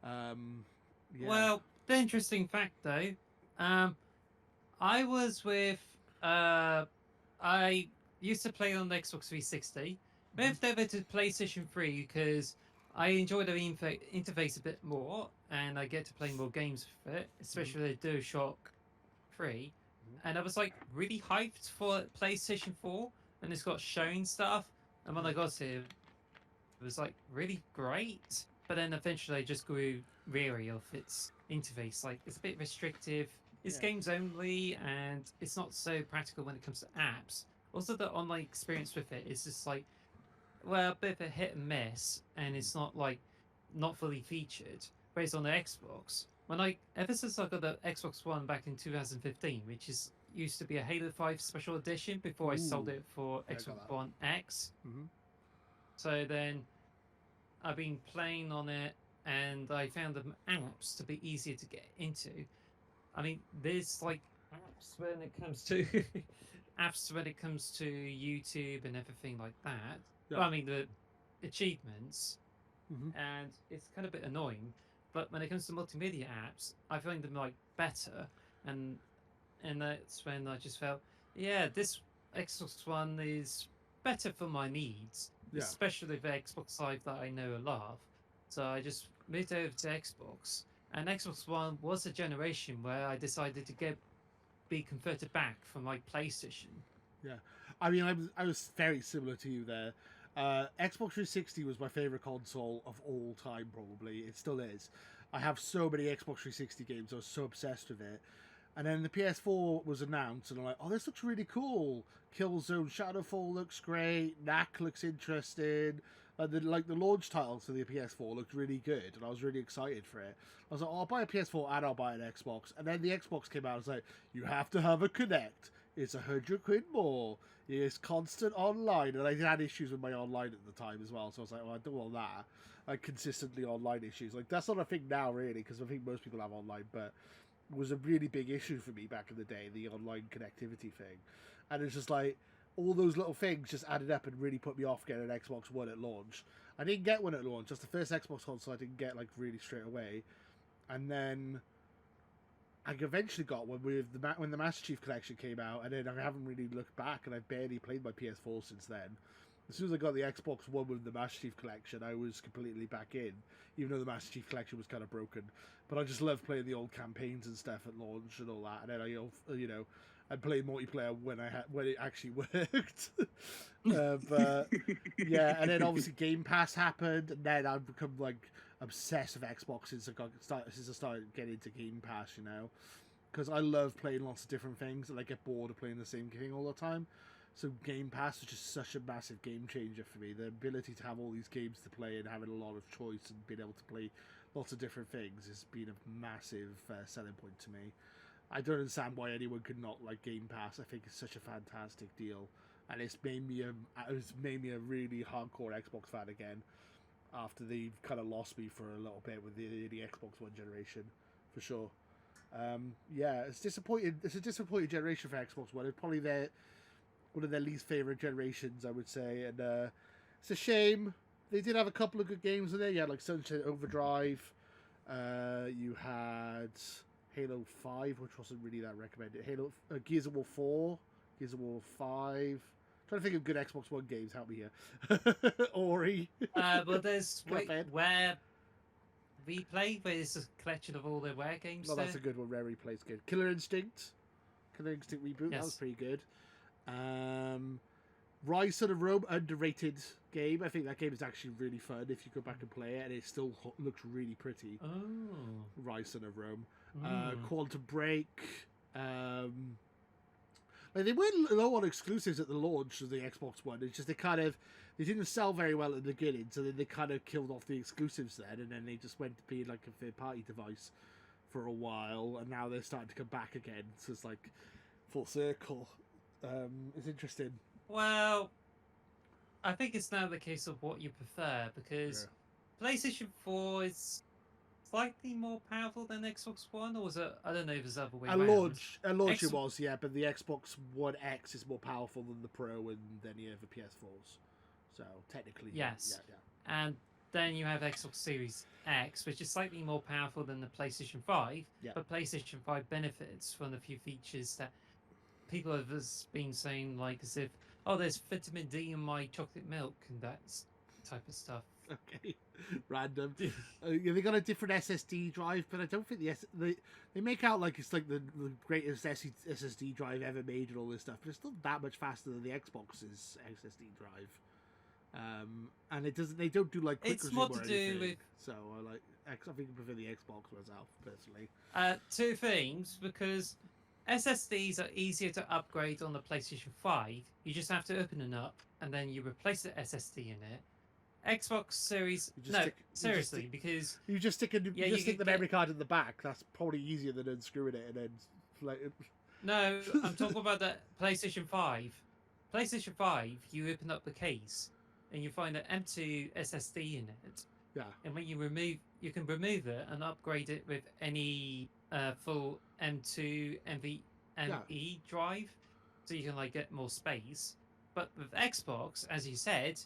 Yeah. Well, the interesting fact though, I was with I used to play on the Xbox 360, moved over to PlayStation 3 because I enjoy the interface a bit more, and I get to play more games with it, especially the DualShock 3. And I was like really hyped for PlayStation 4, and it's got shown stuff. And when I got here, it was like really great. But then eventually I just grew weary of its interface. Like it's a bit restrictive. It's games only, and it's not so practical when it comes to apps. Also, the online experience with it is just like, well, a bit of a hit and miss, and it's not fully featured. Whereas on the Xbox, ever since I got the Xbox One back in 2015, which used to be a Halo 5 special edition before I sold it for Xbox One X. So then I've been playing on it, and I found the apps to be easier to get into. I mean, there's like apps when it comes to YouTube and everything like that. Yeah. Well, I mean the achievements, and it's kind of a bit annoying. But when it comes to multimedia apps, I find them like better, and that's when I just felt, yeah, this Xbox One is better for my needs, especially the Xbox Live that I know and love. So I just moved over to Xbox, and Xbox One was a generation where I decided to be converted back from my PlayStation. Yeah, I mean, I was very similar to you there. Xbox 360 was my favorite console of all time, probably. It still is. I have so many Xbox 360 games. I was so obsessed with it. And then the PS4 was announced, and I'm like, oh, this looks really cool. Killzone Shadowfall looks great. Knack looks interesting. The launch titles for the PS4 looked really good, and I was really excited for it. I was like, oh, I'll buy a PS4 and I'll buy an Xbox. And then the Xbox came out. I was like, you have to have a Kinect. It's £100 more. It's constant online, and I had issues with my online at the time as well. So I was like, well, I do all that. Like consistently online issues. Like that's not a thing now, really, because I think most people have online, but it was a really big issue for me back in the day, the online connectivity thing. And it's just like all those little things just added up and really put me off getting an Xbox One at launch. I didn't get one at launch. That's the first Xbox console I didn't get like really straight away. And then I eventually got one when the Master Chief Collection came out, and then I haven't really looked back, and I've barely played my PS4 since then. As soon as I got the Xbox One with the Master Chief Collection, I was completely back in, even though the Master Chief Collection was kind of broken. But I just loved playing the old campaigns and stuff at launch and all that. And then I played multiplayer when it actually worked. But yeah, and then obviously Game Pass happened, and then I've become like obsessed with Xbox since I started getting into Game Pass, because I love playing lots of different things, and I get bored of playing the same thing all the time. So Game Pass is just such a massive game changer for me. The ability to have all these games to play and having a lot of choice and being able to play lots of different things has been a massive selling point to me. I don't understand why anyone could not like Game Pass. I think it's such a fantastic deal, and it's made me a really hardcore Xbox fan again after they've kind of lost me for a little bit with the Xbox One generation, for sure. Yeah, it's disappointing. It's a disappointing generation for Xbox One. It's probably one of their least favorite generations, I would say, and it's a shame. They did have a couple of good games in there. You had like Sunset Overdrive. You had Halo 5, which wasn't really that recommended. Gears of War 4, Gears of War 5. Trying to think of good Xbox One games. Help me here. Ori. But there's Cuphead. Where Replay, where it's a collection of all the Rare games. Well, that's a good one. Rare Replay's good. Killer Instinct reboot. Yes. That was pretty good. Rise Son of Rome, underrated game. I think that game is actually really fun if you go back and play it, and it still looks really pretty. Oh. Rise Son of Rome. Mm. Quantum Break. Like they weren't low on exclusives at the launch of the Xbox One. It's just they didn't sell very well at the beginning, so then they kind of killed off the exclusives then, and then they just went to being like a third party device for a while, and now they're starting to come back again. So it's like full circle. It's interesting. Well, I think it's now the case of what you prefer, because PlayStation 4 is slightly more powerful than Xbox One, or was it? I don't know if it's the other way around. At launch it was, yeah, but the Xbox One X is more powerful than the Pro and any of the PS4s. So technically, yes. Yeah. And then you have Xbox Series X, which is slightly more powerful than the PlayStation 5, but PlayStation 5 benefits from a few features that people have been saying, like as if, oh, there's vitamin D in my chocolate milk and that type of stuff. Okay, random. They got a different SSD drive, but I don't think they make out like it's like the greatest SSD drive ever made and all this stuff, but it's not that much faster than the Xbox's SSD drive. And it doesn't. They don't do like quick resume more to or do anything. with. So I think I prefer the Xbox myself personally. Two things, because SSDs are easier to upgrade on the PlayStation 5. You just have to open it up and then you replace the SSD in it. Xbox Series, because you just stick the memory card in the back. That's probably easier than unscrewing it and then like. No, I'm talking about the PlayStation 5. PlayStation 5, you open up the case and you find an M2 SSD in it. Yeah. And when you can remove it and upgrade it with any full M2 NVMe drive, so you can like get more space. But with Xbox, as you said,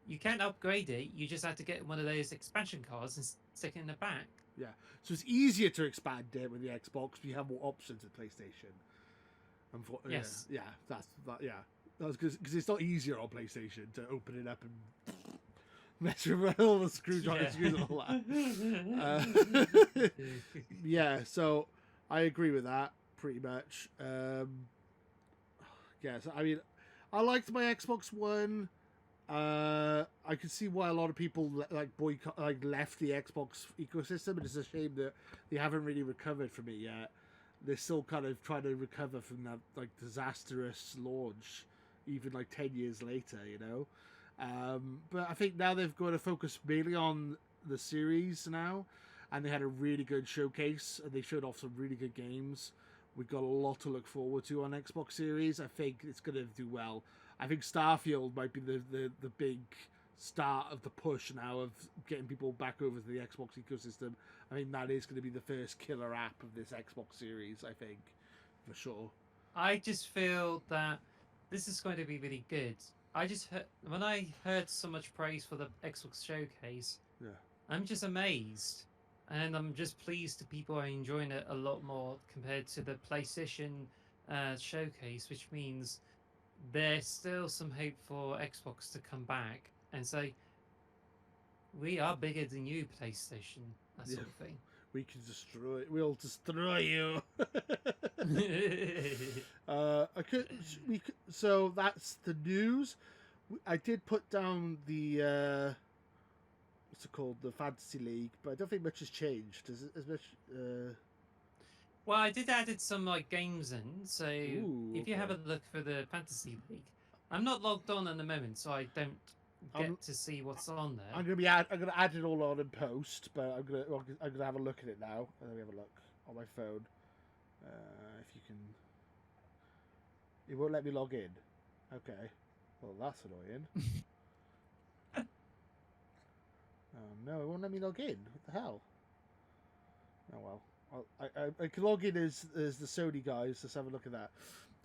you can't upgrade it. You just have to get one of those expansion cards and stick it in the back. Yeah. So it's easier to expand it with the Xbox. But you have more options at PlayStation. Yes. Yeah. That's because it's not easier on PlayStation to open it up and mess with all the screws and all that. Yeah. So I agree with that pretty much. Yeah. So I mean, I liked my Xbox One. I can see why a lot of people left the Xbox ecosystem, and it's a shame that they haven't really recovered from it yet. They're still kind of trying to recover from that like disastrous launch, even like 10 years later, you know. But I think now they've got to focus mainly on the series now, and they had a really good showcase, and they showed off some really good games. We've got a lot to look forward to on Xbox Series. I think it's going to do well. I think Starfield might be the big start of the push now of getting people back over to the Xbox ecosystem. I think that is going to be the first killer app of this Xbox Series, I think, for sure. I just feel that this is going to be really good. When I heard so much praise for the Xbox Showcase, I'm just amazed. And I'm just pleased that people are enjoying it a lot more compared to the PlayStation Showcase, which means there's still some hope for Xbox to come back and say, we are bigger than you, PlayStation, that sort of thing. We'll destroy you. So that's the news. I did put down the what's it called, the Fantasy League, but I don't think much has changed. Is it as much? Well, I did added some like games in, so if you have a look for the Fantasy League, I'm not logged on at the moment, so I don't get to see what's on there. I'm gonna add it all on in post, but I'm gonna have a look at it now. Let me have a look on my phone. If you can, it won't let me log in. Okay, well that's annoying. Oh no, it won't let me log in. What the hell? Oh well. I can log in as the Sony guys. Let's have a look at that.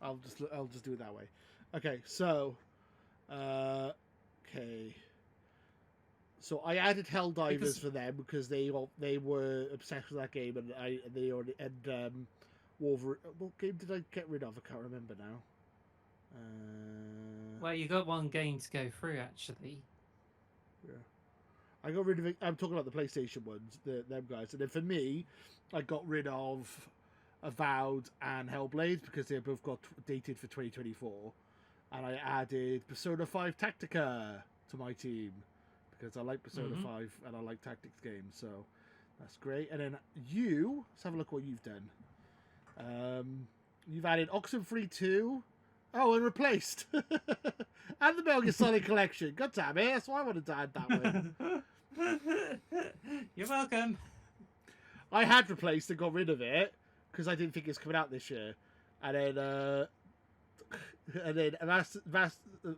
I'll just do it that way. Okay, so, okay. So I added Helldivers for them because they were obsessed with that game, and Wolverine. What game did I get rid of? I can't remember now. Well, you got one game to go through actually. Yeah. I got rid of it. I'm talking about the PlayStation ones, them guys. And then for me, I got rid of Avowed and Hellblade because they both got dated for 2024. And I added Persona 5 Tactica to my team because I like Persona 5 and I like tactics games. So that's great. And then let's have a look what you've done. You've added Oxenfree 2. Oh, and replaced. And the Metal Gear Solid collection. God damn it, that's why I wanted to add that one. You're welcome. I had replaced and got rid of it because I didn't think it's coming out this year. And then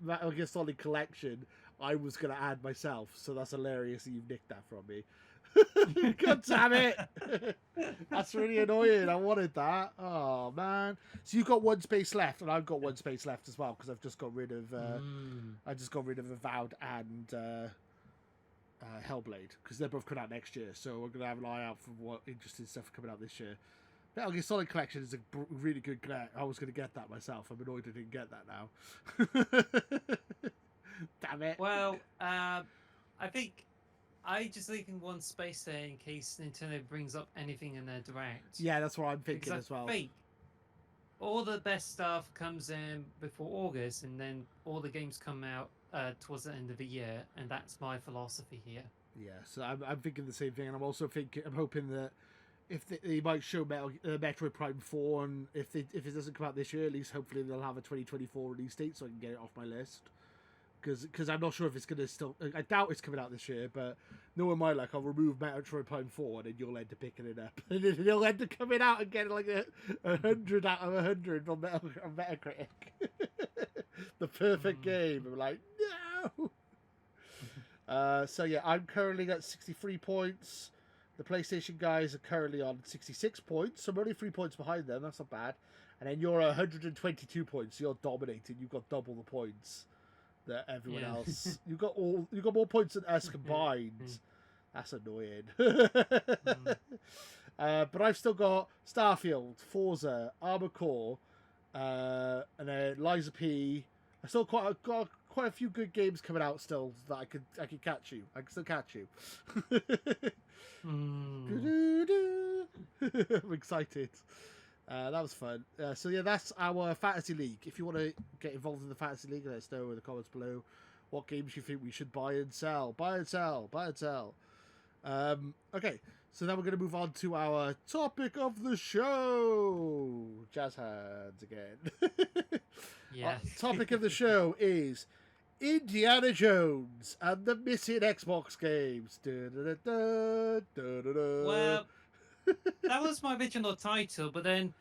Metal Gear Solid collection I was going to add myself. So that's hilarious that you've nicked that from me. God damn it. That's really annoying. I wanted that. Oh man. So you've got one space left and I've got one space left as well because I've just got rid of Avowed and Hellblade because they're both coming out next year. So we're gonna have an eye out for what interesting stuff coming out this year. Metal Gear Solid Collection is a really good get. I was gonna get that myself. I'm annoyed I didn't get that now. Damn it. Well, I think I just leaving one space there in case Nintendo brings up anything in their direct. Yeah, that's what I'm thinking as well. I think all the best stuff comes in before August, and then all the games come out towards the end of the year, and that's my philosophy here. Yeah, so I'm thinking the same thing, and I'm hoping that if they might show Metroid Prime 4, and if it doesn't come out this year, at least hopefully they'll have a 2024 release date so I can get it off my list. Because I'm not sure if it's going to still... I doubt it's coming out this year, but knowing my luck, I'll remove Metroid Prime 4 and then you'll end up picking it up. And then you'll end up coming out and getting like a 100 out of 100 on Metacritic. The perfect game. I'm like, no! So yeah, I'm currently at 63 points. The PlayStation guys are currently on 66 points, so I'm only 3 points behind them. That's not bad. And then you're 122 points, so you're dominating. You've got double the points that everyone else. You got more points than us combined. That's annoying. But I've still got Starfield, Forza, Armored Core, and then Liza P. I still got quite a few good games coming out still that I could catch you. I can still catch you. I'm excited. That was fun. So yeah, that's our fantasy league. If you want to get involved in the fantasy league, let us know in the comments below what games you think we should buy and sell. Buy and sell. Buy and sell. Okay, so now we're going to move on to our topic of the show. Jazz hands again. Yeah. Our topic of the show is Indiana Jones and the missing Xbox games. Well, that was my original title, but then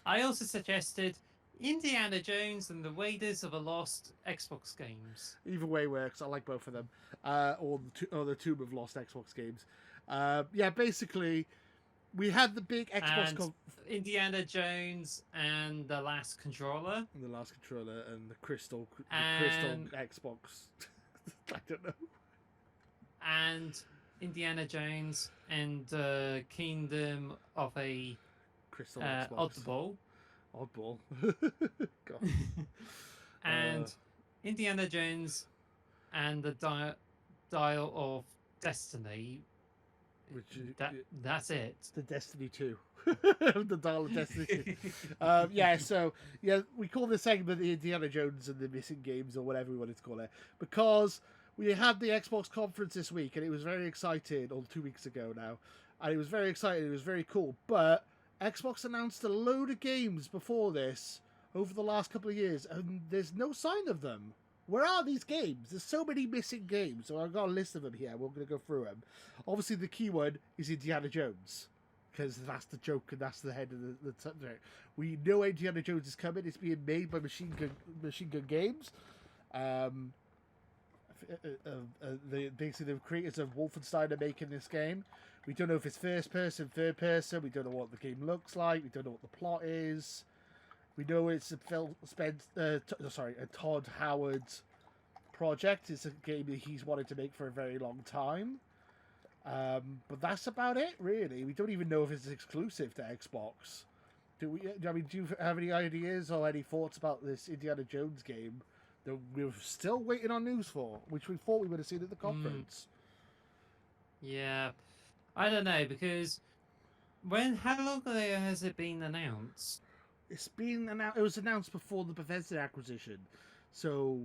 I also suggested Indiana Jones and the Raiders of the Lost Xbox games. Either way works. I like both of them. Or the Tomb of Lost Xbox games. Yeah, basically, we had the big Xbox... Indiana Jones and the Last Controller. The Last Controller and the Crystal Xbox. I don't know. And Indiana Jones and Kingdom of a Crystal Oddball. Oddball. God. And Indiana Jones and the Dial of Destiny. That's it. The Destiny 2. The Dial of Destiny 2. Yeah, so yeah, we call this segment the Indiana Jones and the Missing Games, or whatever we wanted to call it, because we had the Xbox conference this week, and it was very exciting, or 2 weeks ago now, and it was very exciting, it was very cool, but Xbox announced a load of games before this, over the last couple of years, and there's no sign of them. Where are these games? There's so many missing games, so I've got a list of them here, we're going to go through them. Obviously, the key one is Indiana Jones, because that's the joke, and that's the head of the subject. We know Indiana Jones is coming, it's being made by Machine Gun Games. basically the creators of Wolfenstein are making this game. We don't know if it's first person, third person. We don't know what the game looks like. We don't know what the plot is. We know it's a Todd Howard's project. It's a game that he's wanted to make for a very long time. But that's about it, really. We don't even know if it's exclusive to Xbox. Do you have any ideas or any thoughts about this Indiana Jones game that we're still waiting on news for, which we thought we would have seen at the conference? Yeah, I don't know, because how long ago has it been announced? It's been announced. It was announced before the Bethesda acquisition, so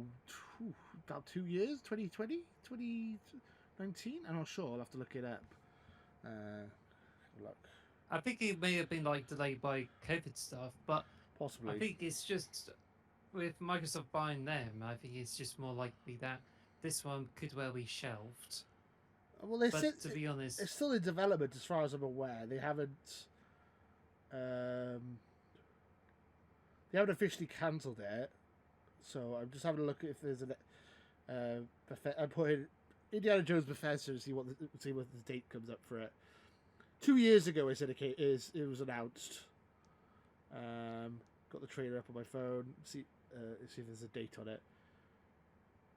about 2 years, 2020, 2019. I'm not sure. I'll have to look it up. Look, I think it may have been like delayed by COVID stuff, but possibly. I think it's just with Microsoft buying them. I think it's just more likely that this one could well be shelved. Well, to be honest, it's still in development as far as I'm aware. They haven't officially cancelled it. So I'm just having a look if there's I put in Indiana Jones Bethesda to see what the date comes up for it. 2 years ago, it was announced. Got the trailer up on my phone. See if there's a date on it.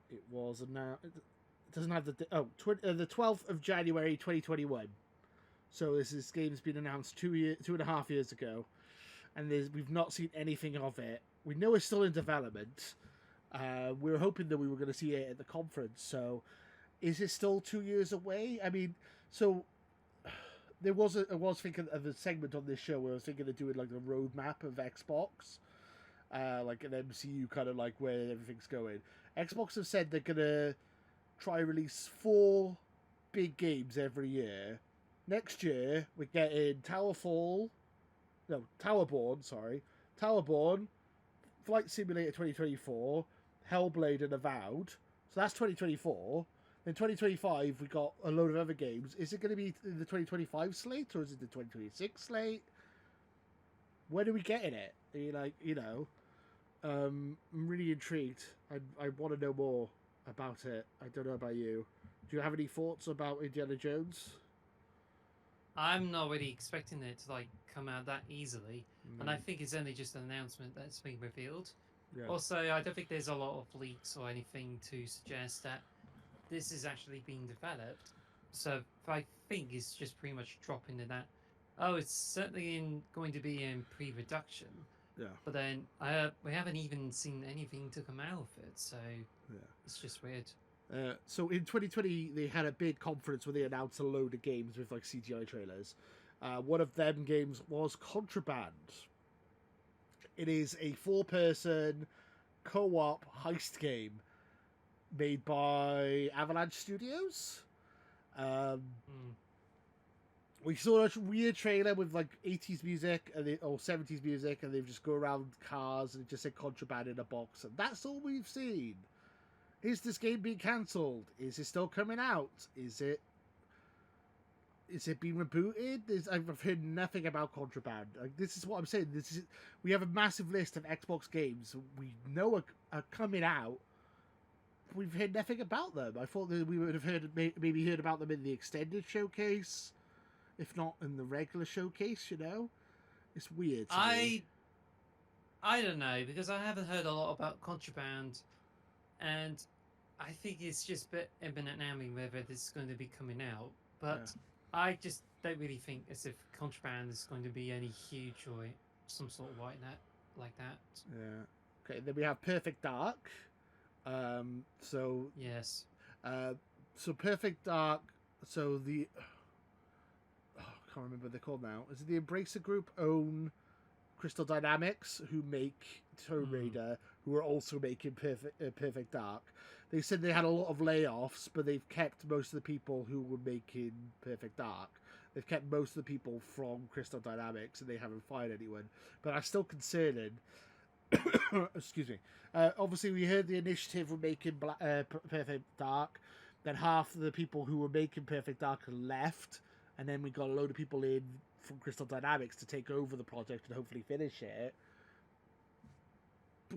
It was announced. It doesn't have the the 12th of January 2021. So this game's been announced 2.5 years ago, and we've not seen anything of it. We know it's still in development. We were hoping that we were going to see it at the conference. So, is it still 2 years away? I mean, so I was thinking of a segment on this show where I was thinking of doing like a roadmap of Xbox, like an MCU kind of like where everything's going. Xbox have said they're gonna try release 4 big games every year. Next year we're getting Towerborn, Flight Simulator 2024, Hellblade and Avowed. So that's 2024. In 2025, we got a load of other games. Is it going to be in the 2025 slate or is it the 2026 slate? When are we getting it? I'm really intrigued. I want to know more about it. I don't know about you. Do you have any thoughts about Indiana Jones? I'm not really expecting it to come out that easily, and I think it's only just an announcement that's been revealed. Yeah. Also, I don't think there's a lot of leaks or anything to suggest that this is actually being developed. So I think it's just pretty much dropping in that. Oh, it's certainly going to be in pre-production. Yeah. But then we haven't even seen anything to come out of it, so yeah, it's just weird. So in 2020, they had a big conference where they announced a load of games with CGI trailers. One of them games was Contraband. It is a 4-person co-op heist game made by Avalanche Studios. We saw a weird trailer with 80s music or 70s music, and they just go around cars and it just said Contraband in a box, and that's all we've seen. Is this game being cancelled? Is it still coming out? Is it being rebooted? I've heard nothing about Contraband. This is what I'm saying. We have a massive list of Xbox games we know are coming out. We've heard nothing about them. I thought that we would have maybe heard about them in the extended showcase, if not in the regular showcase. It's weird. I don't know, because I haven't heard a lot about Contraband, and I think it's just a bit imminent now whether this is going to be coming out. But yeah, I just don't really think as if Contraband is going to be any huge or some sort of white net like that. Yeah. Okay. Then we have Perfect Dark. Yes. So Perfect Dark. So I can't remember what they're called now. Is it the Embracer Group own Crystal Dynamics, who make Tomb Raider, who are also making Perfect Dark? They said they had a lot of layoffs, but they've kept most of the people who were making Perfect Dark. They've kept most of the people from Crystal Dynamics, and they haven't fired anyone. But I'm still concerning. Excuse me. Obviously, we heard the initiative were making Perfect Dark. Then half of the people who were making Perfect Dark left, and then we got a load of people in from Crystal Dynamics to take over the project and hopefully finish it.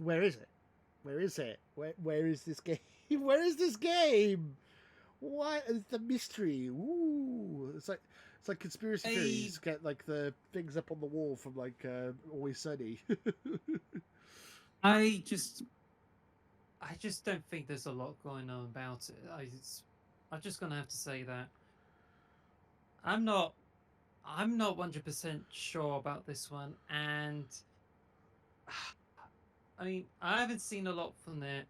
Where is it? Where is this game? Where is this game? What is the mystery? Ooh, it's like conspiracy theories. Get like the things up on the wall from like Always Sunny. I just I just don't think there's a lot going on about it. I'm just gonna have to say that I'm not I'm not 100% sure about this one, and I mean I haven't seen a lot from it.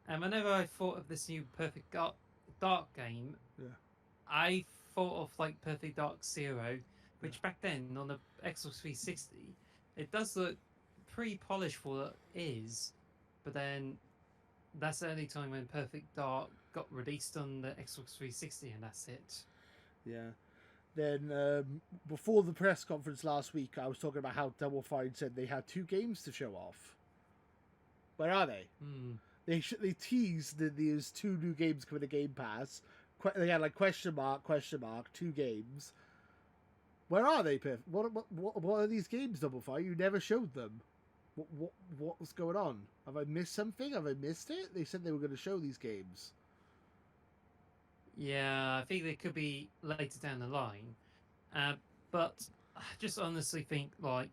And whenever I thought of this new Perfect Dark game, Yeah. I thought of like Perfect Dark Zero, Yeah. which back then on the Xbox 360, it does look pretty polished for what it is, but then that's the only time when Perfect Dark got released on the Xbox 360, and that's it. Yeah. Then before the press conference last week, I was talking about how Double Fine said they had 2 games to show off. Where are they? Hmm. They teased that there's 2 new games coming to Game Pass. They had like question mark, 2 games. Where are they, Piff? What are these games, Double Fine? You never showed them. What's going on? Have I missed something? Have I missed it? They said they were going to show these games. Yeah, I think they could be later down the line, but I just honestly think like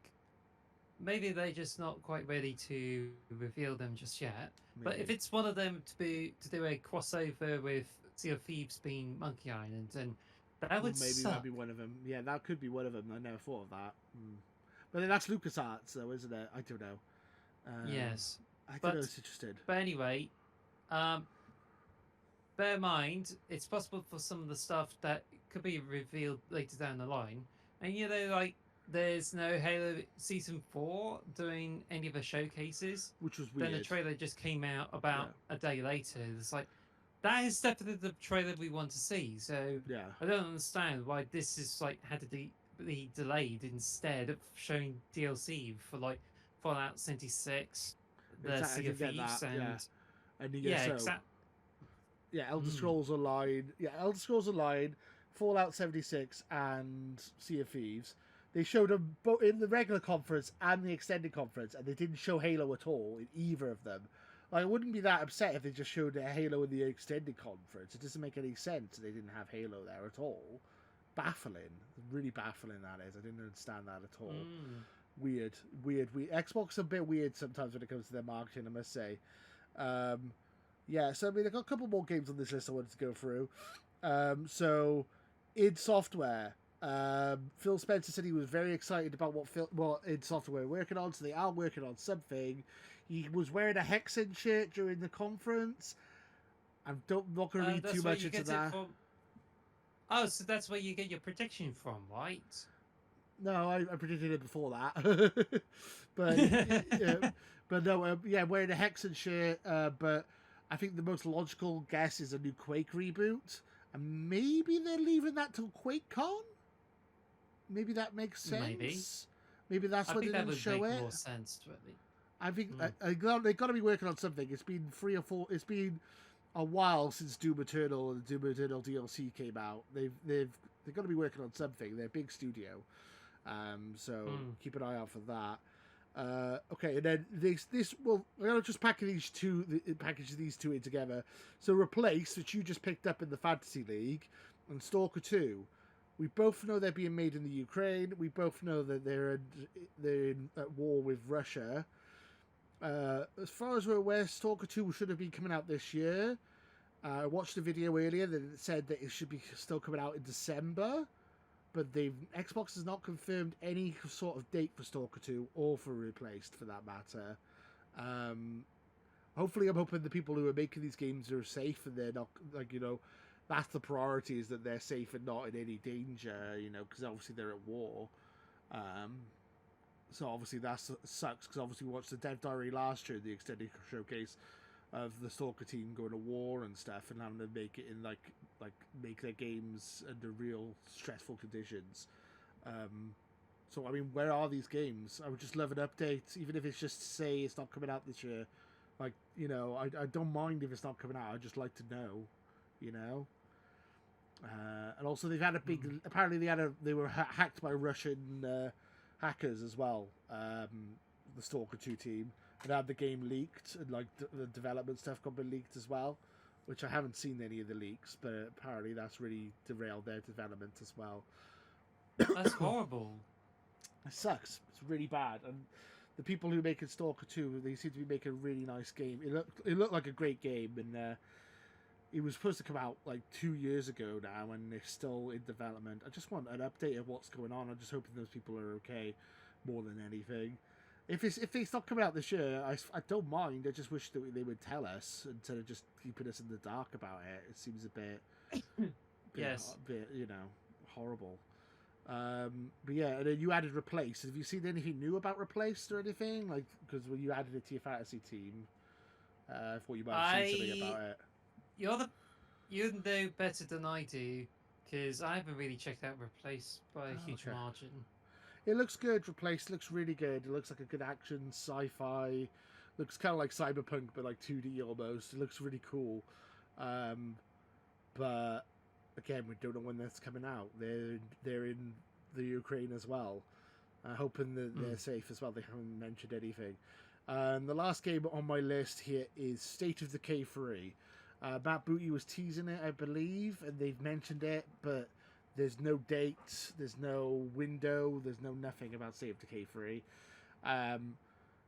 maybe they're just not quite ready to reveal them just yet. But if Maybe. it's one of them to do a crossover with Sea of Thieves being Monkey Island, then that Well, would maybe that'd suck. be one of them. Yeah, that could be one of them. I never thought of that. But then that's LucasArts, though, isn't it? I don't know. Yes, I don't know. but It's interested. anyway, um, bear in mind it's possible for some of the stuff that could be revealed later down the line, and like there's no Halo Season 4 doing any of the showcases. Which was Then the weird. trailer just came out Yeah. about a day later. It's like that is definitely the trailer we want to see. So Yeah. I don't understand why this is like had to be delayed instead of showing DLC for like Fallout 76, the Exactly. I Sea can of get that. Thieves, Yeah. and And yeah, yeah, so exact. yeah, Elder Mm, Scrolls Online. Yeah, Elder Scrolls Online, Fallout 76, and Sea of Thieves. They showed them both in the regular conference and the extended conference, and they didn't show Halo at all in either of them. Like, I wouldn't be that upset if they just showed Halo in the extended conference. It doesn't make any sense they didn't have Halo there at all. Baffling. Really baffling that is. I didn't understand that at all. mm. Weird. Xbox a bit weird sometimes when it comes to their marketing, I must say. Um, yeah, so I mean, I've got a couple more games on this list I wanted to go through. So, id Software. Phil Spencer said he was very excited about what id Software were working on, so they are working on something. He was wearing a Hexen shirt during the conference. I'm not going to read too That's where much you into get it that. from. Oh, so that's where you get your prediction from, right? No, I predicted it before that. but but no, yeah, wearing a Hexen shirt. But I think the most logical guess is a new Quake reboot, and maybe they're leaving that till QuakeCon. Maybe that makes Maybe. sense. Maybe that's I when think they're that going to would show make it. more sense to me. I think Mm. they've got to be working on something. It's been 3 or 4. It's been a while since Doom Eternal and the Doom Eternal DLC came out. They've got to be working on something. They're a big studio. So Mm. keep an eye out for that. Okay, and then this well, I'm gonna just package these two in together. So Replace, which you just picked up in the Fantasy League, and Stalker 2. We both know they're being made in the Ukraine. We both know that they're at war with Russia. As far as we're aware, Stalker 2 should have been coming out this year. I watched a video earlier that it said that it should be still coming out in December, but Xbox has not confirmed any sort of date for Stalker 2 or for Replaced, for that matter. Um, Hopefully, I'm hoping the people who are making these games are safe and they're not, like, that's the priority, is that they're safe and not in any danger, because obviously they're at war. Um, so obviously that sucks, because obviously we watched the Dev Diary last year, the extended showcase of the Stalker team going to war and stuff, and having to make it in like make their games under real stressful conditions. So I mean, where are these games? I would just love an update, even if it's just to say it's not coming out this year. Like, I don't mind if it's not coming out. I'd just like to know, you know. And also, they've had a big. Mm. Apparently, they were hacked by Russian hackers as well. The Stalker 2 team, and had the game leaked, and like the development stuff got leaked as well. which I haven't seen any of the leaks, but apparently that's really derailed their development as well. That's horrible. It sucks. It's really bad. And the people who make Stalker 2, they seem to be making a really nice game. It looked like a great game, and it was supposed to come out like 2 years ago now, and they're still in development. I just want an update of what's going on. I'm just hoping those people are okay, more than anything. If it's not coming out this year, I don't mind. I just wish that they would tell us instead of just keeping us in the dark about it. It seems a bit Yes. bit horrible. But yeah, and then you added Replaced. Have you seen anything new about Replaced or anything? Like, because when you added it to your fantasy team, I thought you might have seen something about it. You know better than I do, because I haven't really checked out Replace by a huge margin. It looks good. Replaced looks really good. It looks like a good action sci-fi. Looks kind of like Cyberpunk, but like 2D almost. It looks really cool. But again, we don't know when that's coming out. They're in the Ukraine as well. Hoping that they're safe as well. They haven't mentioned anything. The last game on my list here is State of Decay 3. Matt Booty was teasing it, I believe, and they've mentioned it, but there's no date, there's no window, there's no nothing about State of Decay 3.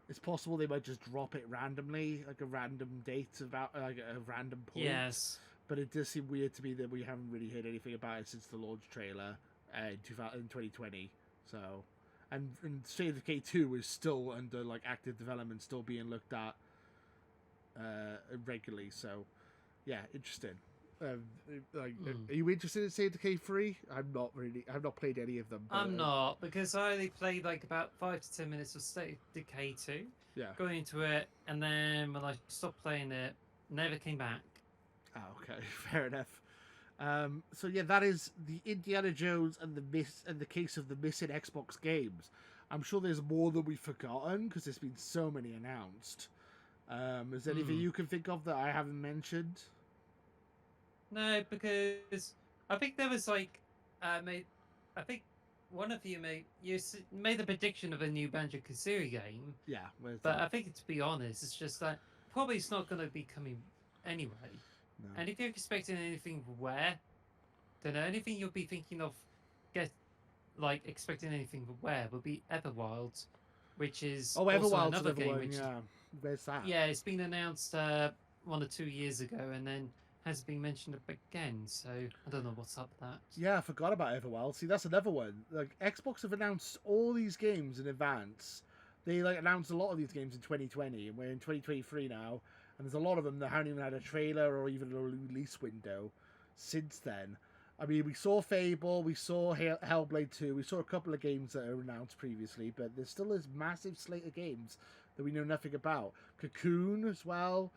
It's possible they might just drop it randomly, like a random date about like a random point. Yes. But it does seem weird to me that we haven't really heard anything about it since the launch trailer in 2020. So, and State of Decay 2 is still under like active development, still being looked at regularly. So, yeah, interesting. Are you interested in State of Decay 3? I'm not really. I've not played any of them. But, I'm not, because I only played like about 5 to 10 minutes of State of Decay 2. Yeah. Going into it, and then when I stopped playing it, never came back. Oh, okay, fair enough. So yeah, that is the Indiana Jones and the case of the missing Xbox games. I'm sure there's more than we've forgotten because there's been so many announced. Is there anything you can think of that I haven't mentioned? No, because I think there was like, I think one of you made the prediction of a new Banjo-Kazooie game. Yeah, but I think to be honest, it's just that probably it's not going to be coming anyway. No. And if you're expecting anything rare, then the only thing you'll be thinking of expecting anything rare would be Everwild, which is Everwild's another game. One, yeah. Where's that? Yeah, it's been announced 1 or 2 years ago, and then hasn't been mentioned again. So I don't know what's up with that. Yeah, I forgot about Everwild. See, that's another one. Like Xbox have announced all these games in advance. They announced a lot of these games in 2020, and we're in 2023 now. And there's a lot of them that haven't even had a trailer or even a release window since then. I mean, we saw Fable, we saw Hellblade 2, we saw a couple of games that are announced previously, but there's still this massive slate of games that we know nothing about. Cocoon as well.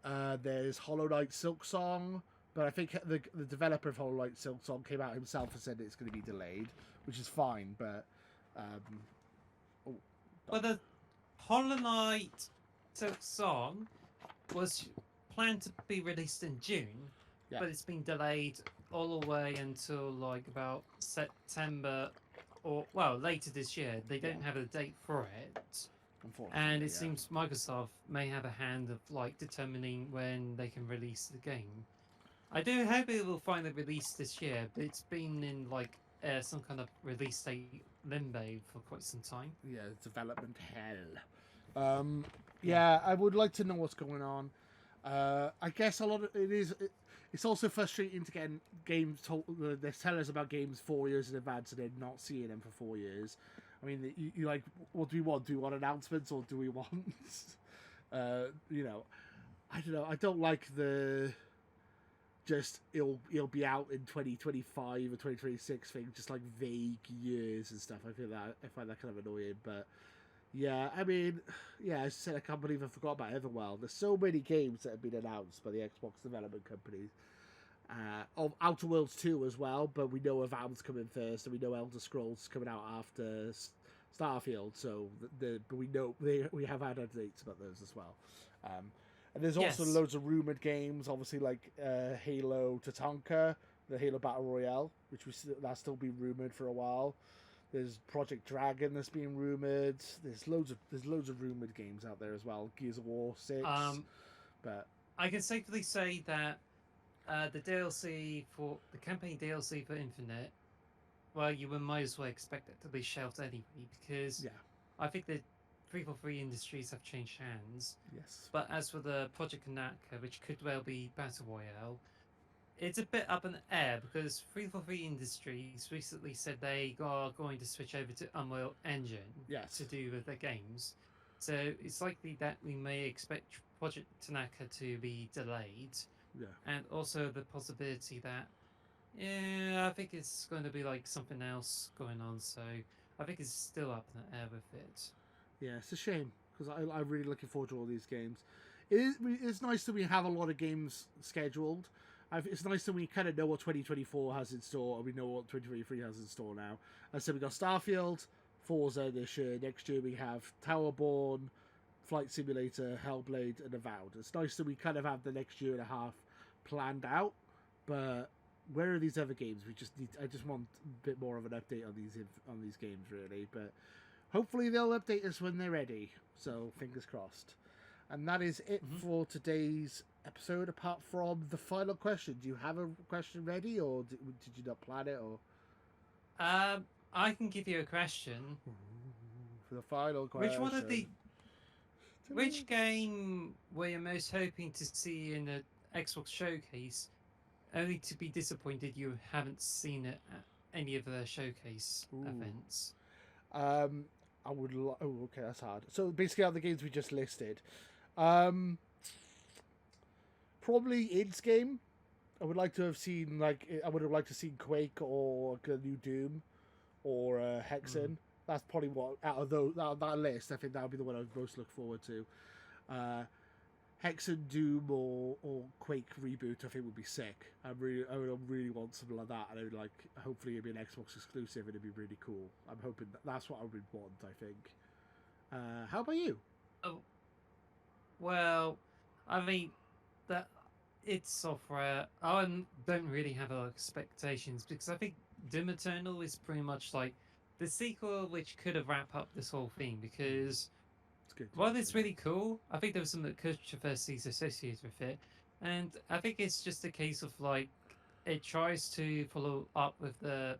There's Hollow Knight Silksong, but I think the developer of Hollow Knight Silksong came out himself and said it's going to be delayed, which is fine, but... Well, the Hollow Knight Silksong was planned to be released in June, but it's been delayed all the way until like about September or later this year. They don't have a date for it, and it seems Microsoft may have a hand of like determining when they can release the game. I do hope it will finally release this year, but it's been in like some kind of release date limbo for quite some time. Yeah, development hell. Yeah, I would like to know what's going on. I guess a lot of it's also frustrating to get games told. They tell us about games 4 years in advance and then not seeing them for 4 years. I mean, you like, what do we want? Do we want announcements or do we want, I don't know. I don't like the just it'll be out in 2025 or 2026 thing, just like vague years and stuff. I find that kind of annoying, but. Yeah, I mean, as I said, I can't believe I forgot about Everwild. There's so many games that have been announced by the Xbox development companies. Of Outer Worlds 2 as well, but we know Avowed's coming first, and we know Elder Scrolls coming out after Starfield. So, but we know we have had updates about those as well. And there's also loads of rumored games, obviously like Halo Tatanka, the Halo Battle Royale, which that's still been rumored for a while. There's Project Dragon that's being rumored. There's loads of rumored games out there as well. Gears of War 6. But I can safely say that the DLC for the campaign DLC for Infinite, well, you might as well expect it to be shelved anyway, because Yeah. I think the 343 Industries have changed hands. Yes. But as for the Project Kanaka, which could well be Battle Royale, it's a bit up in the air because 343 Industries recently said they are going to switch over to Unreal Engine to Yes. do with their games. So it's likely that we may expect Project Tanaka to be delayed, Yeah. and also the possibility that, yeah, I think it's going to be like something else going on. So I think it's still up in the air with it. Yeah, it's a shame because I'm really looking forward to all these games. It's nice that we have a lot of games scheduled. It's nice that we kind of know what 2024 has in store, and we know what 2023 has in store now. As I said, we got Starfield, Forza this year. Next year we have Towerborn, Flight Simulator, Hellblade, and Avowed. It's nice that we kind of have the next year and a half planned out, but where are these other games? I just want a bit more of an update on these games, really. But hopefully they'll update us when they're ready. So fingers crossed. And that is it Mm-hmm. for today's episode. Apart from the final question, do you have a question ready, or did you not plan it, or I can give you a question. for the final Which one of question? the which game were you most hoping to see in the Xbox showcase, only to be disappointed you haven't seen it at any of the showcase Ooh. events? Um, oh, okay, that's hard. So basically, all the games we just listed. Um, Probably its game. I would like to have seen I would have liked to see Quake or a new Doom or Mm. Hexen. That's probably what out of those that list. I think that would be the one I would most look forward to. Uh, Hexen, Doom, or Quake reboot. I think would be sick. I would really want something like that, and I would like. Hopefully, it'd be an Xbox exclusive, and it'd be really cool. I'm hoping that's what I would want. I think. How about you? Oh, well, I mean that it's software. Don't really have expectations because I think Doom Eternal is pretty much like the sequel, which could have wrapped up this whole thing. Because It's good. while it's really cool, I think there was some controversies associated with it, and I think it's just a case of like it tries to follow up with the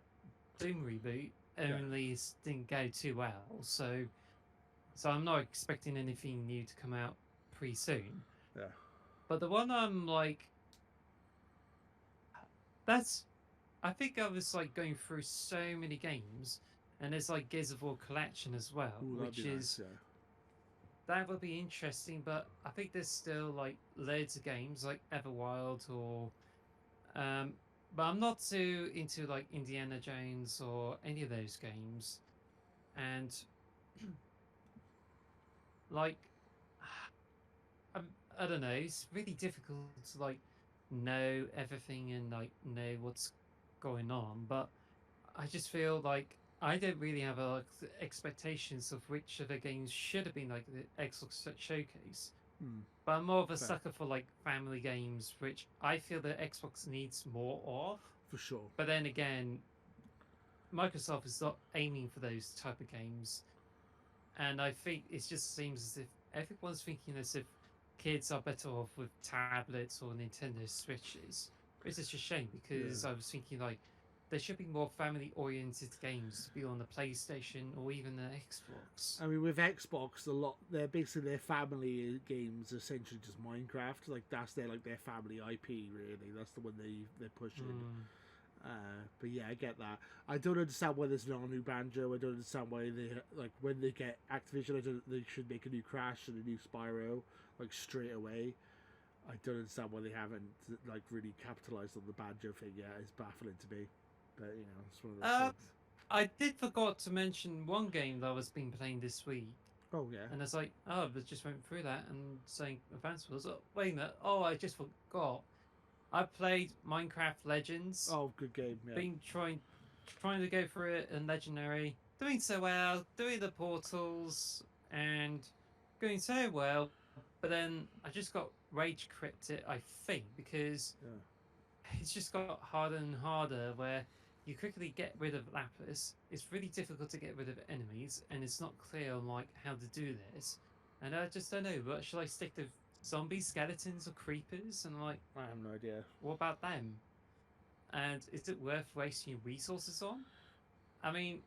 Doom reboot, Yeah. only it didn't go too well. So I'm not expecting anything new to come out pretty soon. Yeah. But the one I'm like, that's I think I was like going through so many games, and there's like Gears of War collection as well, Ooh, that'd be which nice. is Yeah. that would be interesting. But I think there's still like loads of games like Everwild or um, but I'm not too into like Indiana Jones or any of those games, and like I'm, I don't know, it's really difficult to like know everything and like know what's going on, but I just feel like I don't really have expectations of which of the games should have been like the Xbox showcase. Hmm. But I'm more of a Fair. sucker for like family games, which I feel that Xbox needs more of. For sure. But then again, Microsoft is not aiming for those type of games, and I think it just seems as if everyone's thinking as if kids are better off with tablets or Nintendo Switches. Which is a shame because Yeah. I was thinking like there should be more family-oriented games to be on the PlayStation or even the Xbox. I mean, with Xbox, they're basically their family games, essentially just Minecraft. Like that's their family IP. Really, that's the one they're pushing. Mm. But yeah, I get that. I don't understand why there's not a new Banjo. I don't understand why they like when they get Activision. They should make a new Crash and a new Spyro like straight away. I don't understand why they haven't like really capitalized on the Banjo thing yet. It's baffling to me. But you know, it's one of those Uh, things. I did forgot to mention one game that I was been playing this week, Oh yeah. and it's like, oh, I just went through that and saying advance was, oh, wait a minute, oh, I just forgot. I played Minecraft Legends. Oh, good game. Yeah. Been trying to go through it in Legendary, doing so well, doing the portals and going so well. But then I just got rage crypted, I think, because Yeah. it's just got harder and harder where you quickly get rid of Lapis. It's really difficult to get rid of enemies, and it's not clear on like how to do this. And I just don't know. But should I stick to zombie skeletons or creepers, and I'm like, I have no idea. what about them? And is it worth wasting your resources on? I mean,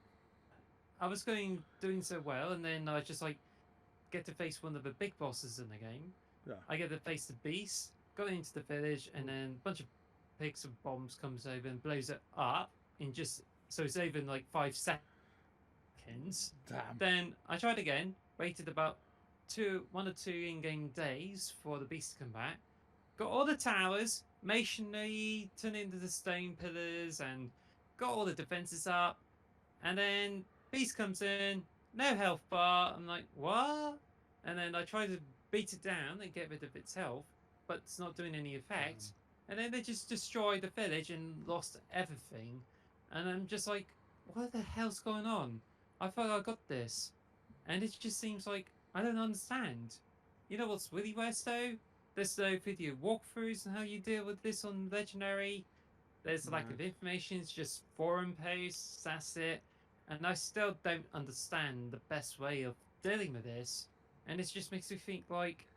I was doing so well, and then I just like get to face one of the big bosses in the game. Yeah. I get to face the beast, go into the village, and then a bunch of pigs and bombs comes over and blows it up in just so it's over in like 5 seconds. Damn. Then I tried again, waited about 1 or 2 in-game days for the beast to come back. Got all the towers, masonry turned into the stone pillars, and got all the defenses up. And then beast comes in, no health bar. I'm like, what? And then I try to beat it down and get rid of its health, but it's not doing any effect. And then they just destroyed the village and lost everything. And I'm just like, what the hell's going on? I thought I got this. And it just seems like I don't understand. You know what's really worse though? There's no video walkthroughs on how you deal with this on Legendary. There's a lack of information, it's just forum posts, that's it. And I still don't understand the best way of dealing with this. And it just makes me think like,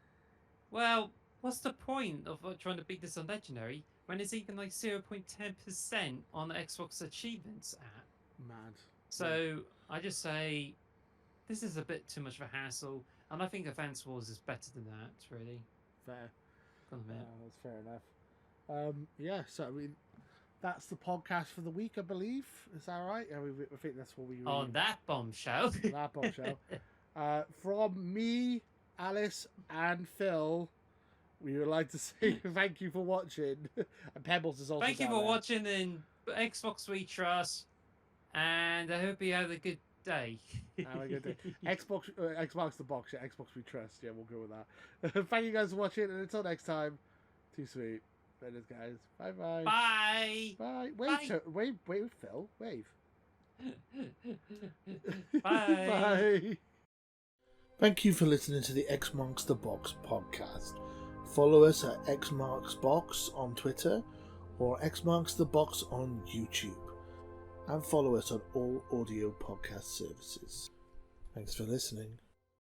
well, what's the point of trying to beat this on Legendary when it's even like 0.10% on the Xbox Achievements app? Mad. So I just say, this is a bit too much of a hassle. And I think Advance Wars is better than that, really. Fair. That's fair enough. Yeah, so I mean, that's the podcast for the week, I believe. Is that right? I think that's what we really... On that bombshell. That bombshell. From me, Alice, and Phil, we would like to say thank you for watching. And Pebbles is also Thank you down for there. watching in Xbox We Trust. And I hope you have a good day. Have a good day. Xbox the box, yeah. Xbox We Trust. Yeah, we'll go with that. Thank you guys for watching, and until next time, too sweet. That is, guys. Bye-bye. Bye. Bye. Wave, Phil. Wave. Bye. Bye. Thank you for listening to the X Marks the Box podcast. Follow us at X Marks Box on Twitter or X Marks the Box on YouTube. And follow us on all audio podcast services. Thanks for listening.